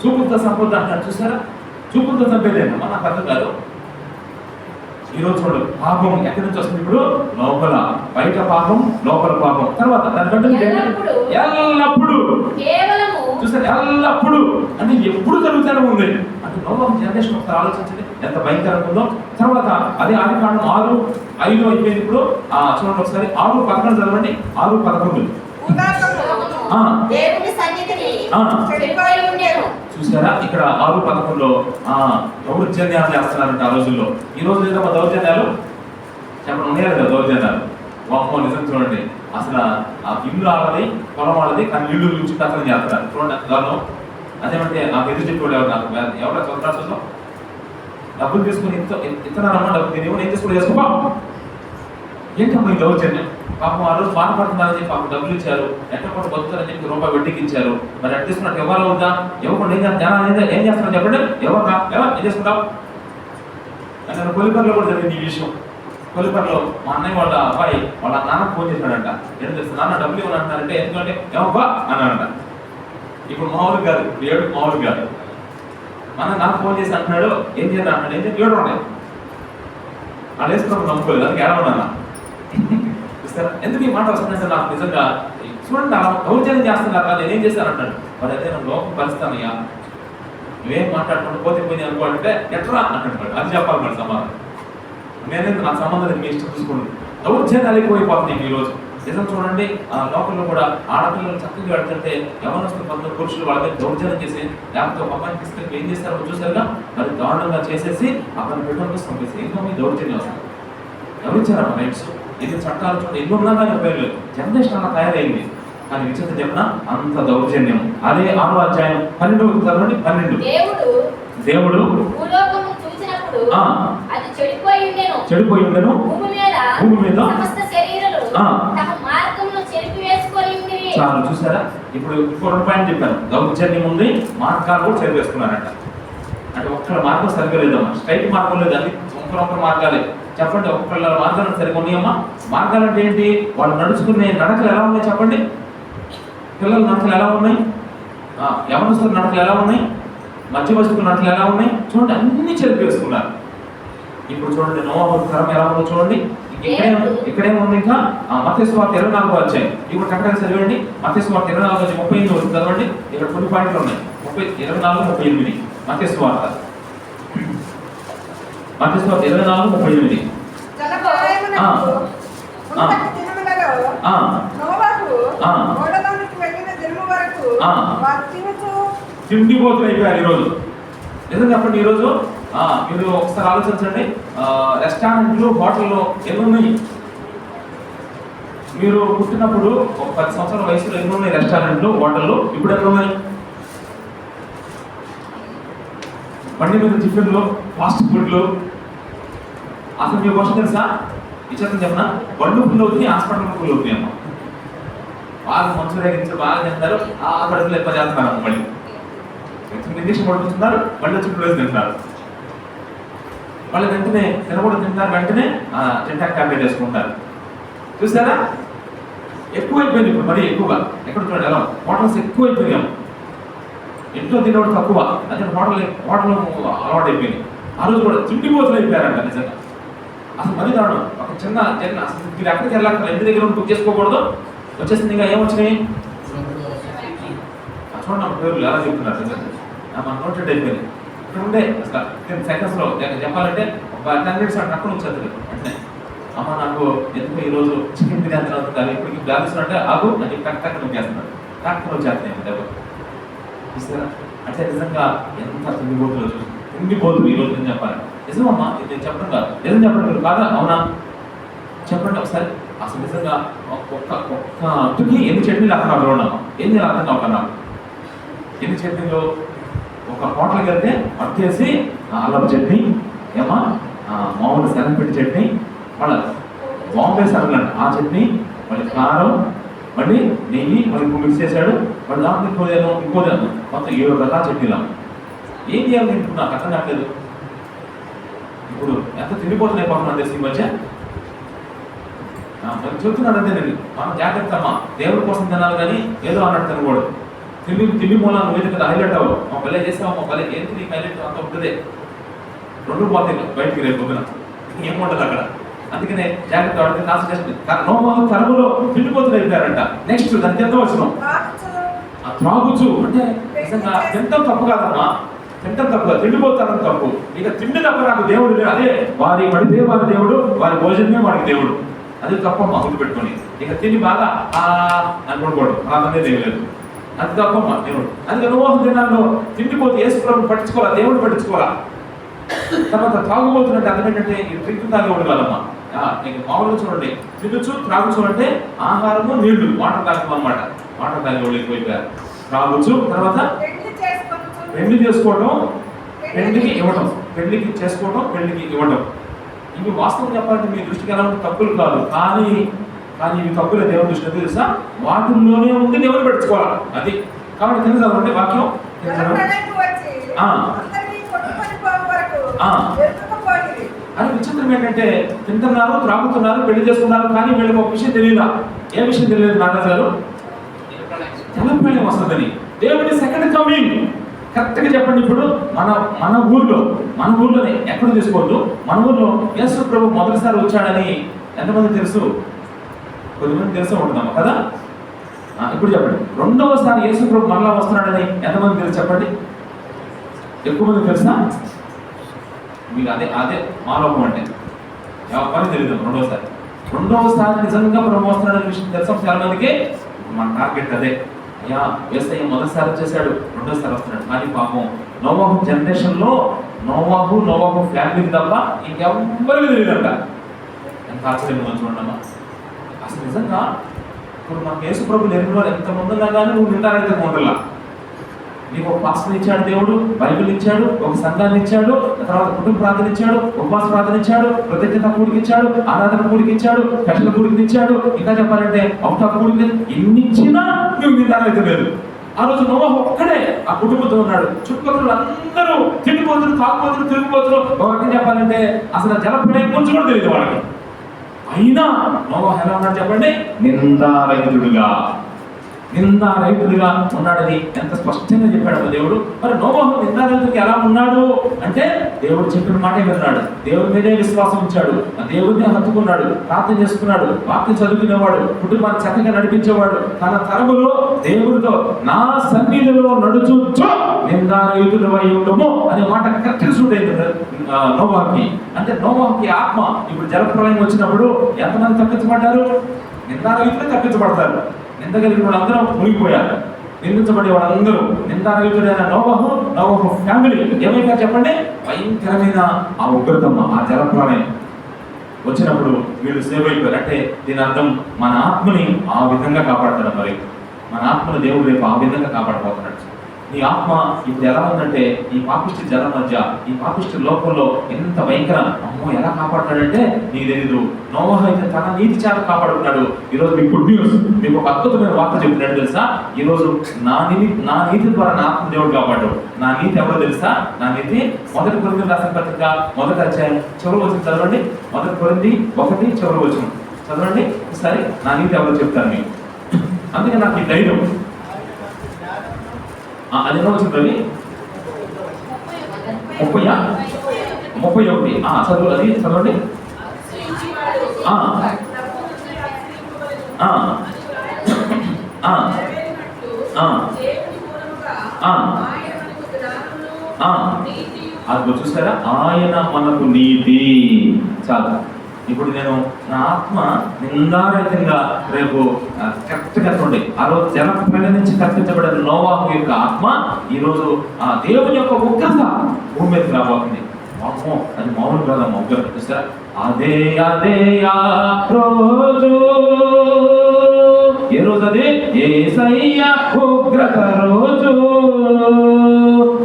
చూపులతో సంపద అంటారు చూసారా? చూపులతో చంపేదేమో నాకు అర్థం కాదు. ఈరోజు చూడు, పాపం ఎక్కడి నుంచి వస్తుంది? ఇప్పుడు లోపల, బయట పాపం, లోపల పాపం. తర్వాత దానికంటే ఎల్లప్పుడు చూస్తారు, ఎల్లప్పుడు అంటే ఎప్పుడు జరుగుతూనే ఉంది. అంటే నోవహు జనరేషన్ ఒకసారి ఆలోచించండి ఎంత భయంకరంగా ఉందో. తర్వాత అదే ఆదికాండం 6:5 అయిపోయింది. ఇప్పుడు చూడండి ఒకసారి 6:11 చదవండి. 6:11 చూసారా? ఇక్కడ 6:11 దౌర్జన్యాలు చేస్తున్నారంట ఆ రోజుల్లో. ఈ రోజు ఏదమ్మా దౌర్జన్యాలు చెప్పండి, ఉన్నాయా లేదా దౌర్జన్యాలు? వామ్మో నిజం చూడండి. అసలు ఆ ఇల్లు వాళ్ళది, పొలం వాళ్ళది, కానీ ఇల్లు గురించి కథనం చేస్తారు చూడండి. దానిలో అదేమంటే నాకు ఎదురు చెప్పేవాడు ఎవరు, నాకు ఎవరు చూద్దాం డబ్బులు తీసుకుని ఇస్తున్నారమ్మా, డబ్బులు నేను ఏం తీసుకుని చేసుకోపా. ఏంటమ్మా ఈ దౌర్జన్యం? పాపం ఆ రోజు బాధపడుతున్నారని చెప్పి పాపం డబ్బులు ఇచ్చారు, ఎక్కడ కూడా బతుకుతారని చెప్పి రూపాయి వడ్డీకి ఇచ్చారు. మరి అట్లా తీసుకున్నట్టు ఎవరు అవుతా? ఇవ్వకుండా ఏం చేస్తారని చెప్పండి. ఎవరు ఏం చేసుకుంటావు? నేను కొలిపర్లో కూడా జరిగింది ఈ విషయం. కొలిపర్లో మా అన్నయ్య వాళ్ళ అబ్బాయి వాళ్ళ నాన్న ఫోన్ చేశాడంట. ఏం తెలుసు, నాన్న డబ్బులు ఇవ్వనంటారంటే ఎందుకంటే ఏమబ్బా అన్నాడంట. ఇప్పుడు మామూలు కాదు, ఏడు మామూలు కాదు. మన నాకు ఫోన్ చేసి అంటున్నాడు, ఏం చేయాలి అన్నాడు. ఏం చేయాలి? ఏడు ఉన్నాయి వాళ్ళు వేసుకున్నప్పుడు నమ్ముకోలేదు, అందుకే ఏడవన్నా. చూస్తారా ఎందుకు ఈ మాట వస్తుందంటే నాకు నిజంగా చూడండి అలా దౌర్జన్యం చేస్తున్నారు కదా, నేనేం చేశాను అంటాడు. మరి అదే నేను లోపం పరిస్తానయ్యా, నువ్వేం మాట్లాడుకుంటూ పోతే పోయింది అనుకోవాలంటే ఎట్లా అంటాడు. అది చెప్పాలి మరి సమాధానం. నేనేందుకు నా సంబంధం మీ ఇష్టం చూసుకోండి. దౌర్జన్యాలు ఎక్కువైపోతున్నాయి ఈరోజు. నిజం చూడండి, ఆ లోకంలో కూడా ఆడపిల్లలు చక్కగా వెళ్తుంటే యవనస్తులు కొందరు పురుషులు వాళ్ళ మీద దౌర్జన్యం చేసి లేకపోతే ఒక అమ్మాయిని తీసుకెళ్ళి ఏం చేస్తారో చూసారుగా, మరి దారుణంగా చేసేసి అతను పెట్టడం పంపేసి ఎన్నో మీ దౌర్జన్యం వస్తుంది. గమనించారమ్మా రైట్స్, ఇది చట్టాలు చూడండి ఎన్నో ఉన్నా కానీ ఉపయోగలేదు. జనరేషన్ అలా తయారైంది. కానీ విచిత్రం చెప్పిన అంత దౌర్జన్యం. అదే 6వ అధ్యాయం 12 దేవుడు చెడిపోయి ఉండెను, భూమి మీద చాలు. చూసారా, ఇప్పుడు ఇంకో 2 పాయింట్ చెప్పాను. దౌర్జన్యం ఉంది, మార్గాలు కూడా చెరిపేసుకున్నారంట. అంటే ఒక్కళ్ళ మార్గం సరిగ్గా లేదమ్మా, స్ట్రైట్ మార్గం లేదు, అది ఒక్కరొక్కరు మార్గాలే. చెప్పండి, ఒక్కళ్ళ మార్గాలు సరిగ్గా ఉన్నాయమ్మా? మార్గాలు అంటే ఏంటి? వాళ్ళు నడుచుకునే నడకలు ఎలా ఉన్నాయి చెప్పండి. పిల్లల నడకలు ఎలా ఉన్నాయి? యవనస్తుల నడకలు ఎలా ఉన్నాయి? మధ్య వస్తువుల నడకలు ఎలా ఉన్నాయి? చూడండి, అన్ని చెరిపేసుకున్నారు. ఇప్పుడు చూడండి నోవహు తరం ఎలా ఉందో చూడండి. ఇక్కడేముంది ఇంకా మత్తయి సువార్త 24వ అధ్యాయం. ఇప్పుడు కరెక్ట్గా చదివండి. మత్తయి సువార్త 24వ అధ్యాయం 38 వరకు చదవండి. ఇక్కడ కొన్ని పాయింట్లు ఉన్నాయి. 24, 38 మత్తయి సువార్త 24, 38. తిండిపోతులు అయిపోయారు ఈరోజు. నిజం చెప్పండి, ఈరోజు మీరు ఒకసారి ఆలోచించండి. రెస్టారెంట్లు, హోటల్లో ఎన్ని ఉన్నాయి? మీరు పుట్టినప్పుడు ఒక 10 సంవత్సరాల వయసులో ఎన్ని ఉన్నాయి రెస్టారెంట్లు, హోటల్లో? ఇప్పుడు ఎన్ని ఉన్నాయి? బండి మీద టిఫిన్లు, ఫాస్ట్ ఫుడ్లు. అసలు మీ క్వశ్చన్ తెలుసా? ఇచ్చేత చెప్పిన బండ్లు ఫుల్ అవుతుంది, హాస్పిటల్ ఫుల్ అవుతాయి అమ్మ. బాగా మంచులు రేగించారు, బాగా తింటారు, ఆ కడుపులు ఎక్కువ చేస్తున్నారు అమ్మ. మళ్ళీ ఇంజక్షన్ పడుతున్నారు, మళ్ళీ వచ్చి ప్లేస్ తింటున్నారు. మళ్ళీ వెంటనే తినకూడదు తింటారు, వెంటనే టింటాక్ ట్యాబ్లెట్ వేసుకుంటారు. చూసారా, ఎక్కువైపోయింది ఇప్పుడు, మరీ ఎక్కువగా. ఎక్కడ చూడండి ఎలా హోటల్స్ ఎక్కువైపోయాము. ఇంట్లో తినడం తక్కువ, అదే హోటల్ అలవాటు అయిపోయింది. ఆ రోజు కూడా తిండిపోతులు అయిపోయారంట నిజంగా. అసలు మరీ దారుణం. ఒక చిన్న అసలు మీరు ఎక్కడికి వెళ్ళాలి, ఇంటి దగ్గర బుక్ చేసుకోకూడదు, వచ్చేసింది. ఇంకా ఏమొచ్చినాయి చూడండి, పేర్లు ఎలా చెప్తున్నారు నిజంగా. మన నోటెడ్ అయిపోయింది. ఇక్కడ ఉండే అసలు 10 సెకండ్స్లో చెప్పాలంటే ఒక 10 minutes అక్కడ వచ్చేది. అంటే అమ్మ నాకు ఎందుకు ఈరోజు చికెన్ బిర్యానీ అవుతుంది, ఇప్పటికి బ్యాలెన్స్ అంటే ఆగు అని టక్ నొక్కేస్తున్నాడు. టక్ వచ్చేస్తున్నాయి దెబ్బ. చూస్తారా, అంటే నిజంగా ఎంత తిండిపోతులో చూసి తిండిపోతుంది ఈరోజు. నేను చెప్పాలి నిజమమ్మా, ఇది చెప్పడం కాదు, నిజం చెప్పడం మీరు కాదా? అవునా చెప్పండి ఒకసారి. అసలు నిజంగా ఒక్కకి ఎన్ని చట్నీలు అక్కడ ఉన్నామా? ఏం చేయాలి అర్థం కాకుండా ఎన్ని చట్నీలు. ఒక హోటల్కి వెళ్తే వచ్చేసి అల్లం చట్నీ, ఏమా మామూలు శనగపిండి చట్నీ, మళ్ళీ బాంబే శనగలండి ఆ చట్నీ, మళ్ళీ కారం, మళ్ళీ నెయ్యి, మళ్ళీ మిక్స్ చేశాడు. మళ్ళీ దాంట్లో ఇంకోదేమో మొత్తం 7 రకాల చట్నీలు. ఏం చేయాలి నేను నాకు అర్థం కావట్లేదు. ఇప్పుడు ఎంత తిండిపోతున్నాయి పాపం తెలిసి ఈ మధ్య. మరి చెప్తున్నాడు అంతే, నేను మనం జాగ్రత్త అమ్మా, దేవుడి కోసం తినాలి కానీ ఏదో అన్నట్టు తినకూడదు. తిండి మూలాన్ని నువ్వు కదా హైలైట్ అవ్వవు. మా పల్లె చేస్తావు, మా పల్లె ఏంటి నీకు హైలైట్ అంత ఉంటుందే. 2 పోతాయి బయటికి రేపు పొద్దున, ఏముంటుంది అక్కడ. అందుకనే జాగ్రత్త పడితే నా సజెషన్. నోవహు తరములో తిండిపోతులు అయిపోయారంట. నెక్స్ట్ దానికి ఎంత వచ్చినాం? త్రాగుచు. అంటే నిజంగా తింటాం తప్పు కాదమ్మా, తింటాం తప్పు, తిండిపోతాను తప్పు. ఇక తిండి తప్ప నాకు దేవుడు లేదు. అదే వారి పడితే వారి దేవుడు, వారి భోజనమే వాడికి దేవుడు. అది తప్పమ్మా గుర్తుపెట్టుకొని. ఇక తిని బాగా అనుకోకూడదు, ప్రార్థనే దేవులేదు, అది తప్పమ్మా దేవుడు. అందుకే నోవహు దినాల్లో తిండిపోతే యేసు ప్రభువుని పట్టించుకోవాలా, దేవుడు పట్టించుకోవాలా. తర్వాత తాగుబోతున్నట్టు అర్థం ఏంటంటే ఈ డ్రింక్ తాగేవాడు కాదమ్మా. నీకు మామూలుగా చూడండి, తినచ్చు త్రాగుచు అంటే ఆహారము నీళ్లు, వాటర్ తాగడం అనమాట. వాటర్ తాగేవాళ్ళు ఎక్కువైపోయారు. త్రాగుచు, తర్వాత పెళ్లి చేసుకోవడం, పెళ్లికి ఇవ్వడం, పెళ్లికి చేసుకోవడం, పెళ్లికి ఇవ్వడం, ఇవి వాస్తవం చెప్పాలంటే మీ దృష్టికి ఎలా ఉంటే తప్పులు కాదు, కానీ ఇవి తప్పులే దేవుని దృష్టి తెలుసా, వాటిల్లోనే ఉండి దేవుని పెట్టుకోవాలి. అది కాబట్టి కింద చదవండి వాక్యం. అని విచిత్రం ఏంటంటే తింటున్నారు, త్రాగుతున్నారు, పెళ్లి చేసుకున్నారు, కానీ వీళ్ళకి ఒక విషయం తెలియదా? ఏ విషయం తెలియదు నారాజు గారు? జలప్రళయం వస్తుందని. దేవుడి సెకండ్ కమింగ్ కరెక్ట్గా చెప్పండి. ఇప్పుడు మన ఊర్లోనే ఎక్కడ తీసుకోవద్దు, మన ఊర్లో యేసు ప్రభు మొదటిసారి వచ్చాడని ఎంతమంది తెలుసు? కొద్దిమంది తెలుసే ఉంటున్నాము కదా. ఇప్పుడు చెప్పండి, రెండవసారి యేసు ప్రభు మరలా వస్తున్నాడని ఎంతమంది తెలుసు చెప్పండి? ఎక్కువ మంది తెలుసా? మీకు అదే మాలోకం అంటే ఎవరి తెలియదు. రెండవసారి నిజంగా ప్రభు వస్తున్నాడనే విషయం తెలుసా చాలా మందికి. మన టార్గెట్ అదే. అయ్యా యేసయ్య మొదటిసారి వచ్చేసాడు, రెండోసారి వస్తున్నాడు. కానీ పాపం నోవాహు జనరేషన్లో నోవాహు ఫ్యామిలీకి తప్ప ఇంకెవ్వరికి తెలియదంట. ఎంత ఆశ్చర్యంగా చూడమ్మా. అసలు నిజంగా ఇప్పుడు మనకు యేసు ప్రభు లేని వారు ఎంతమంది ఉన్నా కానీ నువ్వు నిండారైతే ఉండలా. నీకు ఒక పాస్టర్ ఇచ్చాడు దేవుడు, బైబిల్ ఇచ్చాడు, ఒక సంఘాన్ని ఇచ్చాడు, తర్వాత కుటుంబ ప్రార్థన ఇచ్చాడు, ఉపవాస ప్రార్థన ఇచ్చాడు, కృతజ్ఞత కూడికి ఇచ్చాడు, ఆరాధన కూడికి ఇచ్చాడు, కష్టల కూడికి ఇచ్చాడు, ఇంకా చెప్పాలంటే అవుట్ ఆఫ్ కూడికి ఎన్ని ఇచ్చినా నువ్వు నిండారైతే లేదు. ఆ రోజు నోవాహు ఒక్కడే ఆ కుటుంబంతో ఉన్నాడు. చుట్టుపక్కల అందరూ తిండిపోతులు, తాగుపోతులు, తిరిగిపోతులు. ఒక రకంగా చెప్పాలంటే అసలు జలప్రళయం కొంచెం కూడా తెలియదు వాళ్ళకి. అయినా నోవాహు ఎలా ఉన్నాడు చెప్పండి? నిందారహితుడుగా ఉన్నాడని ఎంత స్పష్టంగా చెప్పాడు దేవుడు. మరి నోవాహు నిందారహితుడికి ఎలా ఉన్నాడు అంటే దేవుడు చెప్పిన మాటే విన్నాడు, దేవుడి మీదే విశ్వాసం ఉంచాడు, దేవుడిని హత్తుకున్నాడు, ప్రార్థన చేసుకున్నాడు, వాక్యం చదువుకునేవాడు, కుటుంబాన్ని చక్కగా నడిపించేవాడు, తన తరములో దేవుడితో నా సన్నిధిలో నడుచు నిందారహితుడు అయి ఉండము అనే మాట కరెక్ట్గా సూట్ అయింది నోవాహుకి. అంటే నోవాహుకి ఆత్మ ఇప్పుడు జలప్రళయం వచ్చినప్పుడు ఎంతమంది తప్పించబడ్డారు? నిందారహితులే తప్పించబడతారు. నిందగలిగిన వాళ్ళందరూ మునిగిపోయారు. నిందించబడే వాళ్ళందరూ నిందారహితుడైన నోవాహు ఫ్యామిలీ ఏమైనా చెప్పండి? భయంకరమైన ఆ ఉగ్రతమ్మ, ఆ జలప్రళయం వచ్చినప్పుడు వీళ్ళు సేవ్ అయిపోయారు. అంటే దీని అర్థం మన ఆత్మని ఆ విధంగా కాపాడతాడు. మరి మన ఆత్మను దేవుడు రేపు ఆ విధంగా కాపాడబోతున్నాడు. నీ ఆత్మ ఇప్పుడు ఎలా ఉందంటే ఈ పాపిష్టి జలం మధ్య, ఈ పాపిష్టి లోకంలో ఎంత భయంకర, అమ్మో ఎలా కాపాడుతాడంటే నీకు తెలీదు. నోవాహు అయితే తన నీతి చేత కాపాడుకున్నాడు. ఈరోజు మీకు గుడ్ న్యూస్, మీకు ఒక అద్భుతమైన వార్త చెప్తున్నాడు తెలుసా? ఈరోజు నా నీతి ద్వారా నా ఆత్మ దేవుడు కాపాడు. నా నీతి ఎవరో తెలుసా? నా నీతి 1 కొరింథీయులకు రాసిన పత్రిక 1వ అధ్యాయం చివరి వచనం చదవండి. 1 కొరింథీయులు 1 చివరి వచనం చదవండి ఒకసారి. నా నీతి ఎవరో చెప్తాను మీకు. అందుకే నాకు ఈ ధైర్యం. అది ఎలా వచ్చింది రవి? 31 చదువు, అది చదవండి. అది చూసారా? ఆయన మనకు నీతి. చాలు. ఇప్పుడు నేను నా ఆత్మ నిందారహితంగా రేపు కరెక్ట్గా చూడండి. ఆ రోజు జలప్రళయం నుంచి తప్పించబడిన నోవాహు యొక్క ఆత్మ ఈరోజు ఆ దేవుని యొక్క ఉగ్రత భూమి మీదకి రాబోతుంది. అమ్మో, అది మామూలు కాదమ్మా ఉగ్రత. చూసారా? అదే ఆ రోజు. ఏ రోజు అది? యేసయ్య ఉగ్రత రోజు.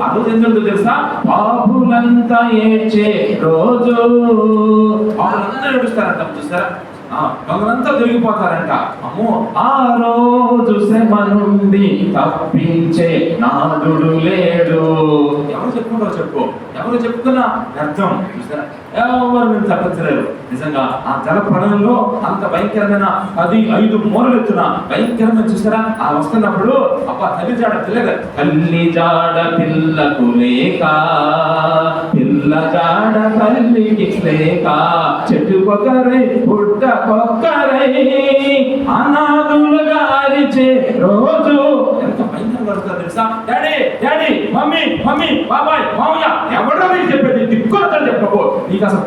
ఆ రోజు ఎందుకు తెలుసా? పాపులంతా ఏడ్చే రోజు. పాపులందరూ ఏడుస్తారంట. చూస్తారా? దొంగలంతా దొరికిపోతారంట. అమ్మో, ఆ రోజు శ్రమ నుండి తప్పించే నాదుడు లేడు. ఎవరు చెప్పుకుంటారో చెప్పు, ఎవరు చెప్పుకున్నా అర్థం. చూస్తారా? ఎవరు మీరు తప్పించలేరు. నిజంగా ఆ జలప్రళయంలో అంత భయంకరమైన 5 మూరలెత్తున భయంకరమైన చూస్తారా? ఆ వస్తున్నప్పుడు అబ్బా తల్లి జాడ పిల్లకు లేక, పిల్ల జాడ తల్లికి లేక, చెట్టుకొకరై పుట్టకొక్కరై అనాథులుగా అరిచే రోజు. ఎంత భయంకరంగా పడుతుంది తెలుసా? డాడీ మమ్మీ బాబాయ్ మామయ్య ఎవరో మీకు చెప్పేది దిక్కులతో చెప్పబో. నీకు అసలు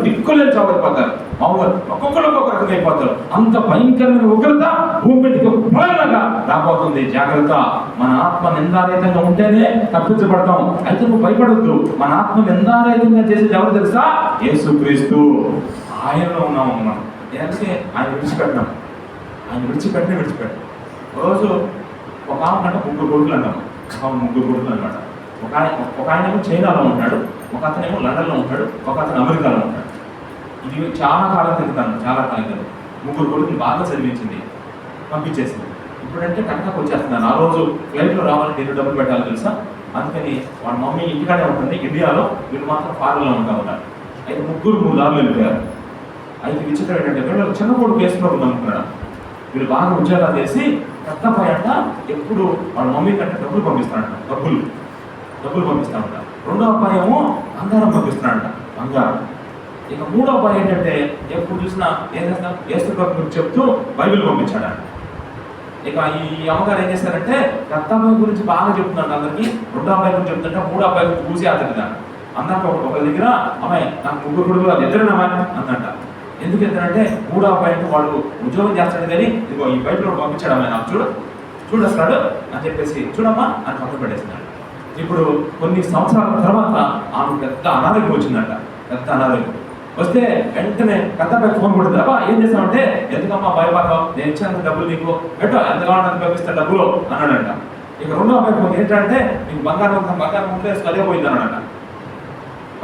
దిక్కులేని చావైపోతారు. మామూలు ఒక్కొక్కరు ఒక్కొక్క రకంగా అయిపోతారు. అంత భయంకరమైన ఉగ్రత భూమి మీదకి ప్రళయంగా రాబోతుంది. జాగ్రత్త. మన ఆత్మ నిందారహితంగా ఉంటేనే తప్పించబడతాం. అయితే నువ్వు భయపడొద్దు. మన ఆత్మ నిందారహితంగా చేసేది ఎవరు తెలుసా? యేసుక్రీస్తు. ఆయనలో ఉన్నాము మనం. ఎందుకంటే ఆయన విడిచిపెట్టాం. ఆయన విడిచిపెట్టాం. రోజు ఒక ఆమె కంటే 3 కొడుకులు అన్నాం. 3 కొడుకులు అనమాట. ఒక ఆయనేమో చైనాలో ఉంటాడు, ఒక అతనేమో లండన్లో ఉంటాడు, ఒక అతను అమెరికాలో ఉంటాడు. ఇది చాలా కాలం క్రితం ముగ్గురు కొడుకులు బాగా చదివించింది, పంపించేసింది. ఇప్పుడంటే కనకాకు వచ్చేస్తున్నాను. ఆ రోజు ఫ్లైట్లో రావాలంటే ఎన్ని డబ్బులు పెట్టాలో తెలుసా? అందుకని వాళ్ళ మమ్మీ ఇంటికాడే ఉంటుంది ఇండియాలో, వీళ్ళు మాత్రం ఫారెన్లో ఉంటారు. అయితే ముగ్గురు 3 దారులు వెళ్ళిపోయారు. అయితే విచిత్రం ఏంటంటే వీళ్ళు చిన్న కొడుకు వేసుకున్నప్పుడు నమ్ముకున్నాడు. వీళ్ళు బాగా ఉద్యోగాలు చేసి పెద్ద అబ్బాయి అంట ఎప్పుడు వాళ్ళ మమ్మీ కంటే డబ్బులు పంపిస్తాడంట, డబ్బులు పంపిస్తాడంట. రెండో అబ్బాయి ఏమో బంగారం పంపిస్తున్నాడంట, బంగారం. ఇక మూడో అబ్బాయి ఏంటంటే ఎప్పుడు చూసినా ఏం చేస్తాం యేసు గురించి చెప్తూ బైబిల్ పంపించాడంట. ఇక ఈ అమ్మగారు ఏం చేస్తారంటే పెద్ద అబ్బాయి గురించి బాగా చెప్తున్నాడు అందరికి, రెండో అబ్బాయి గురించి చెప్తుంటే మూడో అబ్బాయి గురించి చూసి అతనిదాన్ని అన్నాక ఒక దగ్గర అమ్మాయి నాకు ముగ్గురు కొడుకులు అది ఎదురునమ్మాయి అందంట. ఎందుకు ఎదురంటే మూడో అబ్బాయి వాడు ఉద్యోగం చేస్తాడు కానీ ఇదిగో ఈ బైబిల్ పంపించాడు అమ్మాయి నాకు చూడు వస్తాడు అని చెప్పేసి చూడమ్మా అని పక్కన పెట్టేస్తున్నాడు. ఇప్పుడు కొన్ని సంవత్సరాల తర్వాత ఆమె పెద్ద అనారోగ్యం వచ్చిందంట, పెద్ద అనారోగ్యం వస్తే వెంటనే పెద్ద అబ్బాయి ఫోన్ కొడుతుంది. అబ్బా ఏం చేస్తామంటే ఎందుకమ్మా భయపడతావు, నేను ఇచ్చాను డబ్బులు నీకు పెట్టో, ఎంత కావాలని పంపిస్తే డబ్బులు అన్నాడంట. ఇక రెండో అబ్బాయి ఫోన్ ఏంటంటే నీకు బంగారం ఉంటే అదే పోయింది అన్నాడంట.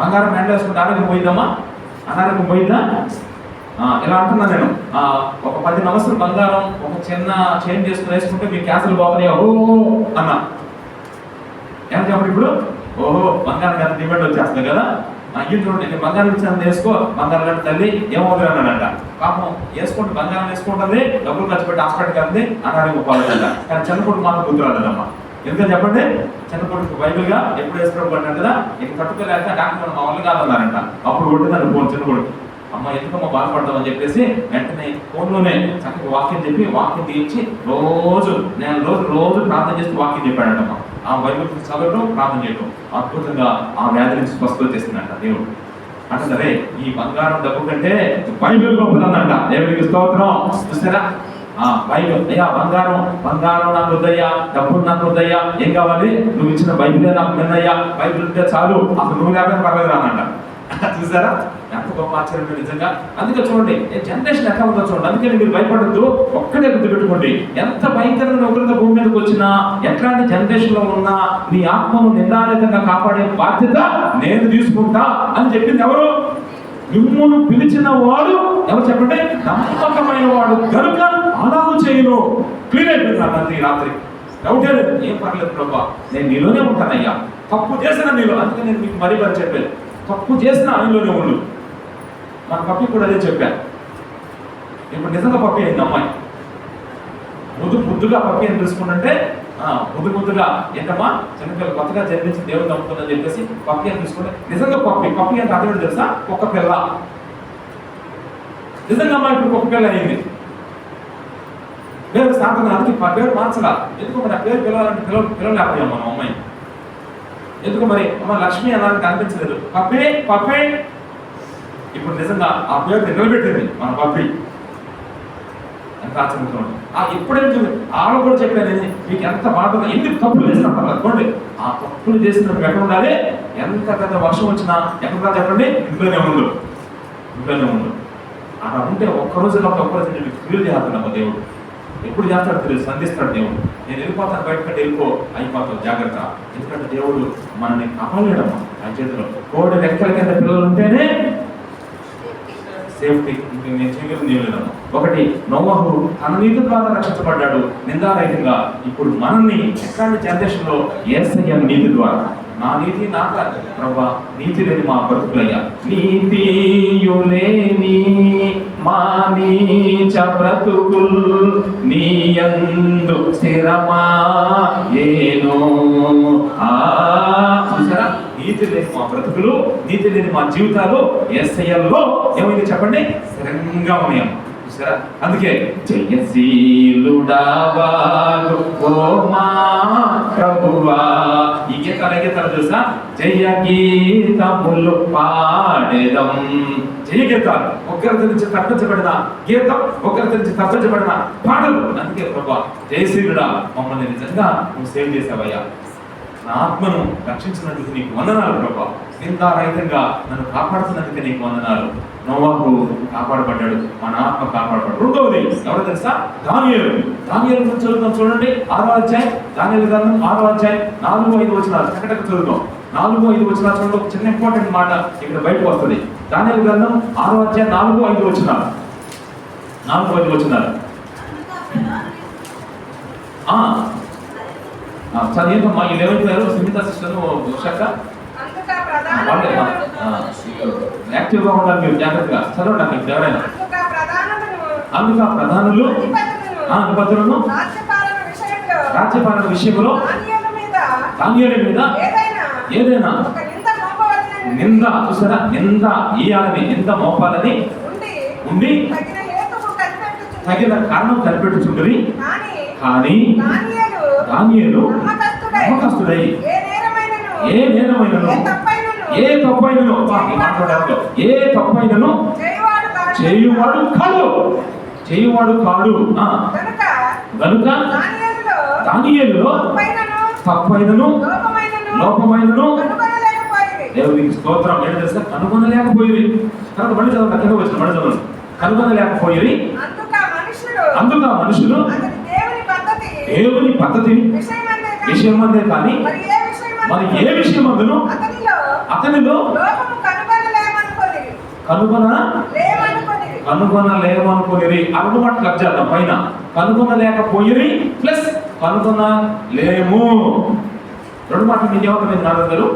బంగారం హ్యాండ్ వేసుకుంటే ఆరోగ్యం పోయిందమ్మా, అనారోగ్యం పోయిందా? ఇలా అంటున్నా నేను, ఒక 10 నమస్సులు బంగారం ఒక చిన్న చైన్ చేసుకుని వేసుకుంటే మీ క్యాన్సర్ పోతాయి అన్నా. ఏం చెప్పండి ఇప్పుడు? ఓహో బంగారం ఎంత డిమాండ్ వచ్చేస్తుంది కదా, ఇంట్లో నేను బంగారం ఇచ్చాను వేసుకో, బంగారం లాంటి తల్లి ఏమవుతుంది అన్నాడంట. పాపం వేసుకుంటే బంగారం వేసుకుంటుంది, డబ్బులు ఖర్చు పెట్టి హాస్పిటల్కి వెళ్తే అనారోగ్యం పోలేదంట. కానీ చిన్న కొడుకు మాత్రం గుర్తు రాలేదమ్మా. ఎందుకని చెప్పండి? చిన్న కొడుకు బైబిల్గా ఎప్పుడు వేసుకోవడం పడ్డాడు కదా, ఇక తట్టుకోలేక డాక్టర్ మా వాళ్ళు కాదన్నారంట. అప్పుడు కొట్టిందని ఫోన్ చిన్న కొడుకు, అమ్మ ఎందుకమ్మా బాధపడతామని చెప్పేసి వెంటనే ఫోన్లోనే చక్కగా వాక్యం చెప్పి వాక్యం తీయించి నేను రోజు ప్రార్థన చేస్తూ వాక్యం చెప్పాడంటమ్మా. ఆ బైబిల్ చదవడం ప్రార్థన చేయడం అద్భుతంగా ఆ వ్యాధి నుంచి స్వస్థత చేసిందంట దేవుడు. అంటే సరే ఈ బంగారం డబ్బు కంటే బైబిల్ గొప్పదంట. దేవుడికి స్తోత్రం. చూసారా బైబిల్, అయ్యా బంగారం నాకు వద్దయ్యా, డబ్బులు నాకు వద్దయ్యా, ఏం కావాలి నువ్వు ఇచ్చిన బైబిలే నాకు విన్నయ్యా, బైబిల్ ఉంటే చాలు, అసలు నువ్వు లేకపోతే పర్లేదు అనంట. చూసారా ఎంత గొప్ప ఆశ్చర్యం నిజంగా. అందుకే చూడండి జనరేషన్ ఎట్లా ఉందో చూడండి. అందుకని మీరు భయపడద్దు, ఒక్కడే గుర్తుపెట్టుకోండి. ఎంత భయంకరమైన ఉగ్రత భూమి మీదకి వచ్చినా, ఎట్లాంటి జనరేషన్ లో ఉన్నా నీ ఆత్మను నిందారహితంగా కాపాడే బాధ్యత నేను తీసుకుంటా అని చెప్పింది ఎవరు? మిమ్మును పిలిచిన వాడు ఎవరు చెప్పండి? నమ్మకమైన వాడు కనుక అలాగూ చేయను. క్లియర్ అయిపోయింది నాకు రాత్రి. డౌట్ ఏం పర్లేదు ప్రభా, నేను నీలోనే ఉంటానయ్యా. తప్పు చేసిన నీలో, అందుకే నేను మీకు మరీ చెప్పాను, తప్పు చేసిన ఆయనలోనే ఉండు. మన పప్పి కూడా అదే చెప్పాను. ఇప్పుడు నిజంగా పప్పి అయింది అమ్మాయి. ముద్దుగా పప్పి అని తెలుసుకుంటే ముద్దుగా ఏంటమ్మా చిన్నపిల్ల కొత్తగా జన్మించి దేవుడు నమ్ముతుందని చెప్పేసి పప్పి అని తీసుకుంటే నిజంగా పప్పి అంటే అదే తెలుసా? ఒక్క పిల్ల. నిజంగా అమ్మాయి ఇప్పుడు ఒక్క పిల్ల అయింది. పేరు సాధన, అందుకే పేరు మార్చలా. ఎందుకు మరి ఆ పేరు పిలవాలంటే పిలవలేకపోయాం మనం అమ్మాయి. ఎందుకు మరి అమ్మ లక్ష్మి అన్నానికి అనిపించలేదు, పప్పే. ఇప్పుడు నిజంగా ఆ పేరు నిలబెట్టింది మన పప్పి. ఎంత ఆశ్చర్యంగా ఉంది. ఎప్పుడైతే ఆవిడ కూడా చెప్పాను, మీకు ఎంత బాధగా ఎన్ని తప్పులు చేసినప్పుడు అనుకోండి, ఆ తప్పులు చేసినప్పుడు ఎక్కడ ఉండాలి? ఎంత పెద్ద వర్షం వచ్చినా ఎక్కడ చెప్పండి? ఇంట్లోనే ఉండు. అలా ఉంటే ఒక్కరోజు మీకు ఫీల్ చేస్తున్నాము. దేవుడు ఎప్పుడు చేస్తాడు తెలియదు, సంధిస్తాడు దేవుడు. నేను వెళ్ళిపోతాను బయటకంటే వెళ్ళిపో, అయిపోతావు జాగ్రత్త. ఎందుకంటే దేవుడు మనల్ని కాపాడలేడమ్మా. ఆ చేతిలో కోడి రెక్కల కింద పిల్లలు ఉంటేనే సేఫ్టీ. నేను చేయలేదమ్మా. ఒకటి, నోవహు తన నీతి ద్వారా రక్షించబడ్డాడు నిందారహితంగా. ఇప్పుడు మనల్ని ఎట్లాంటి జనరేషన్ లో యేసయ్య నీతి ద్వారా, నా నీతి నా ప్రభా, నీతి లేని మా బ్రతుకులయ్యా, నీతియులేని మా నీచ బ్రతుకుల్ నీయందు స్థిరమా ఏనో. చూసారా, నీతి లేని మా బ్రతుకులు, నీతి లేని మా జీవితాలు యేసయ్యలో ఏమైంది చెప్పండి? స్థిరంగా ఉన్నాయమ్మ. చూసారా, అందుకే జయశీలుడావాగు ఓ మా ప్రభువా. ఈ గీతాలు చూసా, జయ గీతములు పాడేదం. జయ గీతాలు ఒకరి నుంచి తప్పించబడిన గీతం, ఒకరి నుంచి తప్పించబడిన పాటలు. అందుకే ప్రభా జయశీలుడా, మమ్మల్ని నిజంగా నువ్వు సేవ్ చేసావయ్యా. నా ఆత్మను రక్షించినందుకు నీకు వందనాలు ప్రభా, నిందారహితంగా నన్ను కాపాడుతున్నందుకు నీకు వందనాలు. నోవాహు కాపాడబడ్డాడు, మన ఆత్మ కాపాడబడ్డాడు. రెండవది ఎవరో తెలుసా? దానియేలు. దానియేలు గురించి చదువుతాం చూడండి, 6వ అధ్యాయం, దానియేలు గ్రంథం 6వ అధ్యాయం 4-5 వచనాలు చక్కగా చదువుతాం. 4-5 వచనాలు చూడండి, ఒక చిన్న ఇంపార్టెంట్ మాట ఇక్కడ బయటకు వస్తుంది. దానియేలు గ్రంథం 6వ అధ్యాయం 4-5 వచనాలు. 4-5 వచనాలు చదివేమమ్మా. వీళ్ళు ఏమైపోయారు? సునీత సిస్టర్, ఉషక్క యాక్టివ్గా ఉండాలి మీరు, జాగ్రత్తగా చదవండి. అక్కడ ఎవరైనా అందుకు ఆ ప్రధానులు అధిపతులను రాజ్యపాలన విషయంలో దానియేలు మీద ఏదైనా నింద, చూసారా, నింద ఇయ్యాలని, నింద మోపాలని ఉండి తగిన కారణం కనిపెట్టుచుండని. కానీ దానియేలు నమ్మకస్తుడై ఏ నేరమైనను ఏ తప్పైనను మాట్లాడారు, ఏ తప్పైనను చేయువాడు కాడు. గనుక దానియేలులో తప్పైనను లోపమైనను దేవునికి స్తోత్రం. ఏంటి తెలుసా? కనుగొనలేకపోయి. తర్వాత మళ్ళీ చదువు, అక్కడ వచ్చిన మళ్ళీ చదువు. కనుగొనలేకపోయి. అందుకు ఆ మనుషులు దేవుని పద్ధతి విషయం అందే కానీ మరి ఏ విషయం అందును అతనిలో కనుగొనలేమనుకోని. అరుగుమాట క్లబ్ చేద్దాం పైన. కనుగొనలేకపోయి ప్లస్ కనుగొనలేము. 2 మాటలు మీకు ఏమవుతుంది నాలుగు?